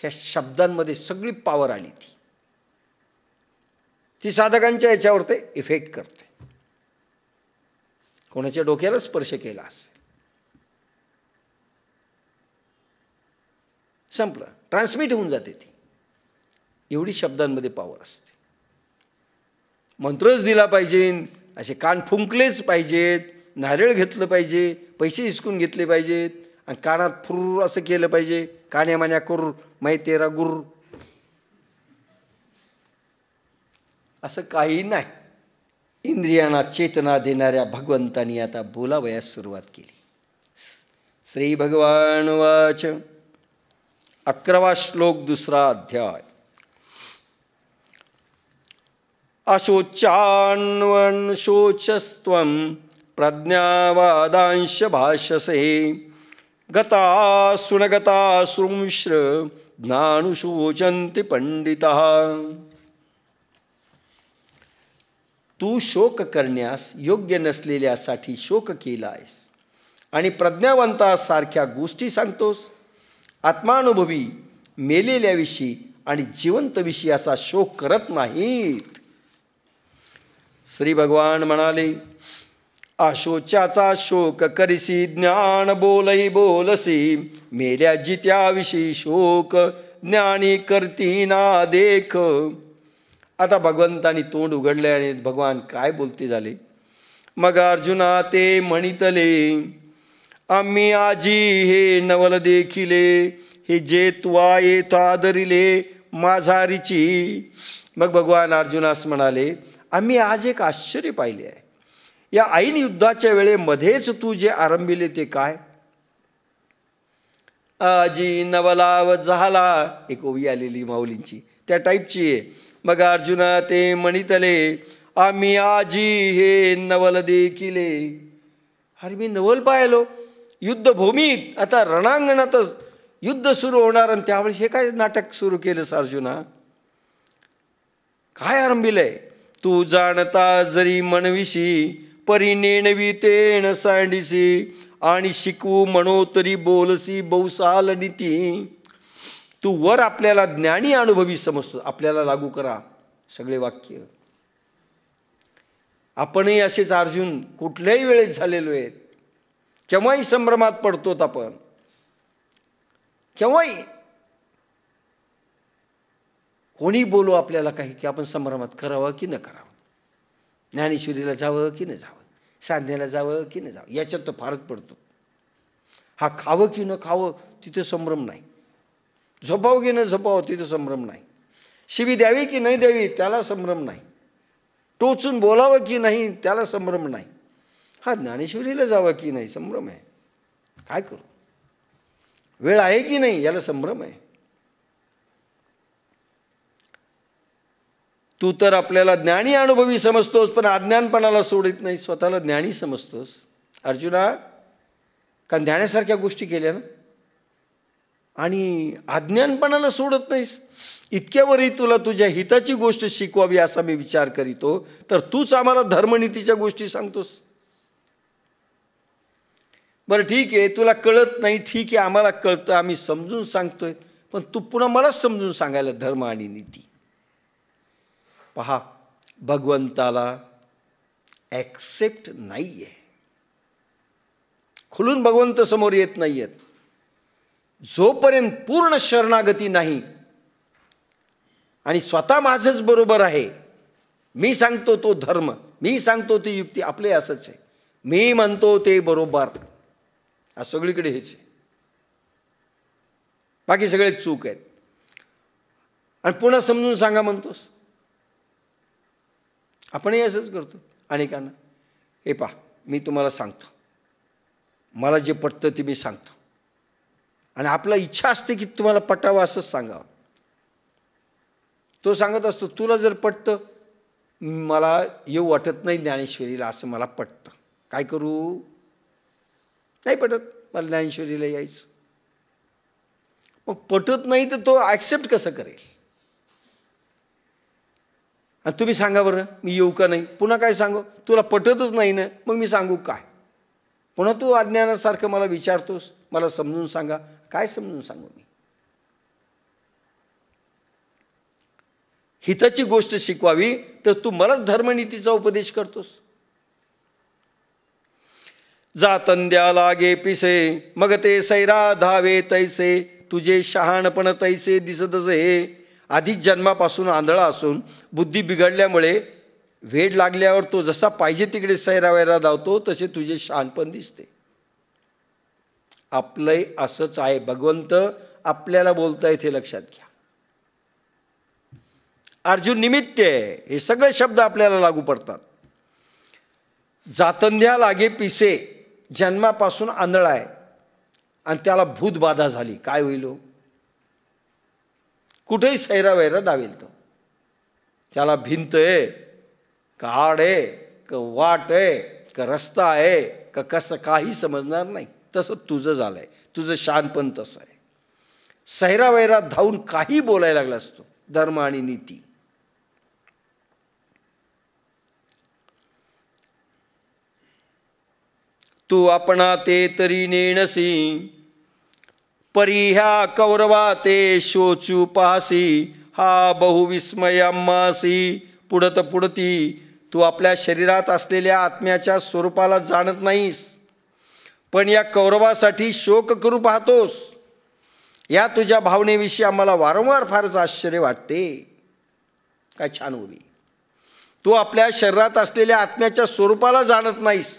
ह्या शब्दांमध्ये सगळी पॉवर आली. ती साधकांच्या याच्यावर ते इफेक्ट करते. कोणाच्या डोक्याला स्पर्श केला असेल, संपलं, ट्रान्समिट होऊन जाते ती. एवढी शब्दांमध्ये पॉवर असते. मंत्रच दिला पाहिजे, असे कान फुंकलेच पाहिजेत, नारळ घेतलं पाहिजे, पैसे हिसकून घेतले पाहिजेत आणि कानात फुर असं केलं पाहिजे, कान्या मान्या कुर मै तेरा गुर, असं काही नाही. इंद्रियांना चेतना देणाऱ्या भगवंतांनी आता बोलावयास सुरुवात केली. श्री भगवान वाच. 11वा श्लोक, 2रा अध्याय. अशोचान्वन शोचस्त्वं प्रज्ञावादांश भाषसे गता सुनगता श्रुंश्र ज्ञानुशोचन्ति पंडितः. तू शोक करण्यास योग्य नसलेल्यासाठी शोक केला आहेस आणि प्रज्ञावंतासारख्या गोष्टी सांगतोस. आत्मानुभवी मेलेल्याविषयी आणि जिवंतविषयी असा शोक करत नाहीत. श्री भगवान म्हणाले, आशोच्याचा शोक करिसी, ज्ञान बोलई बोलसी, मेल्या जित्याविषयी शोक ज्ञानी करती ना देख. आता भगवंतानी तोंड उघडले आणि भगवान काय बोलते झाले. मग अर्जुना ते म्हणितले, आम्ही आजी हे नवल देखिले, हे जे तुवा येतो आदरिले माझारीची. मग भगवान अर्जुनास म्हणाले, आम्ही आज एक आश्चर्य पाहिले आहे. या ऐन युद्धाच्या वेळेमध्येच तू जे आरंभिले ते काय? आजी नवलाव झाला, एक ओवी आलेली माऊलींची, त्या टाईपची आहे. मग अर्जुना ते म्हणितले, आम्ही आजी हे नवल देखिले. अरे मी नवल पाहिलो युद्धभूमीत, आता रणांगणातच युद्ध सुरू होणार आणि त्यावेळेस हे काय नाटक सुरू केलंस अर्जुना? काय आरंभिलंय? तू जाणता जरी म्हणविशी, परी नेणवी तेण सांडिसी, आणि शिकवू म्हणो तरी बोलसी बहुसाल नीती. तू वर आपल्याला ज्ञानी अनुभवी समजतो, आपल्याला लागू करा सगळे वाक्य. आपणही असेच अर्जुन कुठल्याही वेळेत झालेलो आहेत. केव्हाही संभ्रमात पडतो आपण, केव्हाही कोणी बोलू आपल्याला काही, की आपण संभ्रमात करावं की न करावं. ज्ञानेश्वरीला जावं की न जावं, साधनेला जावं की न जावं, याच्यात तर फारच पडतो. हा खावं की न खावं तिथं संभ्रम नाही, झोपावं की न झोपावं तिथं संभ्रम नाही, शिवी द्यावी की नाही द्यावी त्याला संभ्रम नाही, टोचून बोलावं की नाही त्याला संभ्रम नाही. हा ज्ञानेश्वरीला जावं की नाही संभ्रम आहे. काय करू, वेळ आहे की नाही याला संभ्रम आहे. तू तर आपल्याला ज्ञानी अनुभवी समजतोस, पण अज्ञानपणाला सोडित नाही, स्वतःला ज्ञानी समजतोस. अर्जुना, कारण ज्ञानासारख्या गोष्टी केल्या ना, आणि अज्ञानपणाला सोडत नाहीस. इतक्यावरही तुला तुझ्या हिताची गोष्ट शिकवावी असा मी विचार करीतो, तर तूच आम्हाला धर्मनीतीच्या गोष्टी सांगतोस. बरं ठीक आहे, तुला कळत नाही, ठीक आहे, आम्हाला कळतं, आम्ही समजून सांगतोय, पण तू पुन्हा मलाच समजून सांगायला धर्म आणि नीती. पहा, भगवंताला ॲक्सेप्ट नाही आहे, खुलून भगवंत समोर येत नाही आहेत जोपर्यंत पूर्ण शरणागती नाही आणि स्वतः माझंच बरोबर आहे, मी सांगतो तो धर्म, मी सांगतो ती युक्ती, आपले असंच आहे, मी म्हणतो ते बरोबर, आज सगळीकडे हेच आहे, बाकी सगळे चूक आहेत. आणि पुन्हा समजून सांगा म्हणतोस. आपणही असंच करतो अनेकांना. हे पहा, मी तुम्हाला सांगतो, मला जे पटतं ते मी सांगतो, आणि आपला इच्छा असते की तुम्हाला पटावं असंच सांगावं. तो सांगत असतो, तुला जर पटतं, मला येऊ वाटत नाही ज्ञानेश्वरीला, असं मला पटतं, काय करू, नाही पटत मला ज्ञानेश्वरीला यायचं. मग पटत नाही तर तो ॲक्सेप्ट कसं करेल. आणि तुम्ही सांगा बरं, मी येऊ का नाही, पुन्हा काय सांगू, तुला पटतच नाही ना, मग मी सांगू काय, पुन्हा तू अज्ञानासारखं मला विचारतोस, मला समजून सांगा, काय समजून सांगू मी. हिताची गोष्ट शिकवावी तर तू मलाच धर्मनीतीचा उपदेश करतोस. जातंद्या लागे पिसे मग ते सैरा धावे तैसे, तुझे शहाणपण तैसे दिसतच हे. आधीच जन्मापासून आंधळा असून बुद्धी बिघडल्यामुळे वेड लागल्यावर तो जसा पाहिजे तिकडे सैरावैरा धावतो, तसे तुझे शहाणपण दिसते. आपलंही असंच आहे. भगवंत आपल्याला बोलतायत हे लक्षात घ्या. अर्जुन निमित्त आहे, हे सगळे शब्द आपल्याला लागू पडतात. जातंद्या लागे पिसे, जन्मापासून आंधळा आहे आणि त्याला भूतबाधा झाली, काय होईल, कुठेही सैरावैरा धावेल तो. त्याला भिंत आहे का आड आहे का वाट आहे का रस्ता आहे का कसं काही समजणार नाही. तसं तुझं झालंय, तुझं शहाणपण तसं आहे. सैरावैरा धावून काही बोलायला लागला असतो धर्म आणि नीती. तू आपणा ते तरी नेणसी, परी ह्या कौरवा ते शोचू पासी, हा बहुविस्मयामासी. पुढत पुढती तू आपल्या शरीरात असलेल्या आत्म्याच्या स्वरूपाला जाणत नाहीस, पण या कौरवासाठी शोक करू पाहतोस. या तुझ्या भावनेविषयी आम्हाला वारंवार फारच आश्चर्य वाटते. काय छान उभी. तू आपल्या शरीरात असलेल्या आत्म्याच्या स्वरूपाला जाणत नाहीस.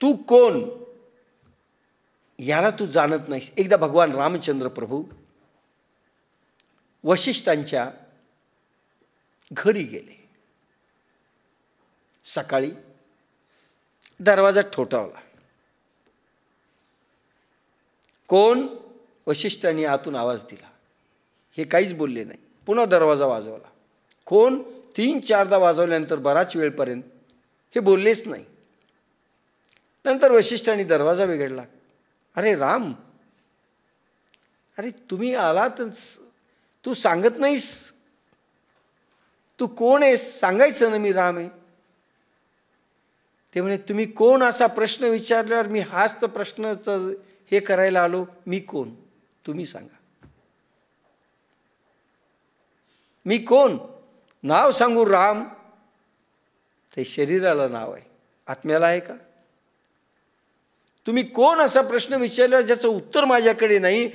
तू कोण याला तू जाणत नाहीस. एकदा भगवान रामचंद्र प्रभू वशिष्ठांच्या घरी गेले. सकाळी दरवाजा ठोठावला. कोण, वशिष्ठांनी आतून आवाज दिला. हे काहीच बोलले नाही. पुन्हा दरवाजा वाजवला. कोण, 3-4दा वाजवल्यानंतर बराच वेळपर्यंत हे बोललेच नाही. नंतर वशिष्ठांनी दरवाजा बिघडला. अरे राम, अरे तुम्ही आलातच, तू सांगत नाहीस, तू कोण आहेस, सांगायचं ना मी राम आहे. ते म्हणे तुम्ही कोण असा प्रश्न विचारल्यावर मी हाच तर प्रश्नाचं हे करायला आलो. मी कोण तुम्ही सांगा. मी कोण, नाव सांगू राम, ते शरीराला नाव आहे, आत्म्याला आहे का. तुम्ही कोण असा प्रश्न विचारल्यावर ज्याचं उत्तर माझ्याकडे नाही,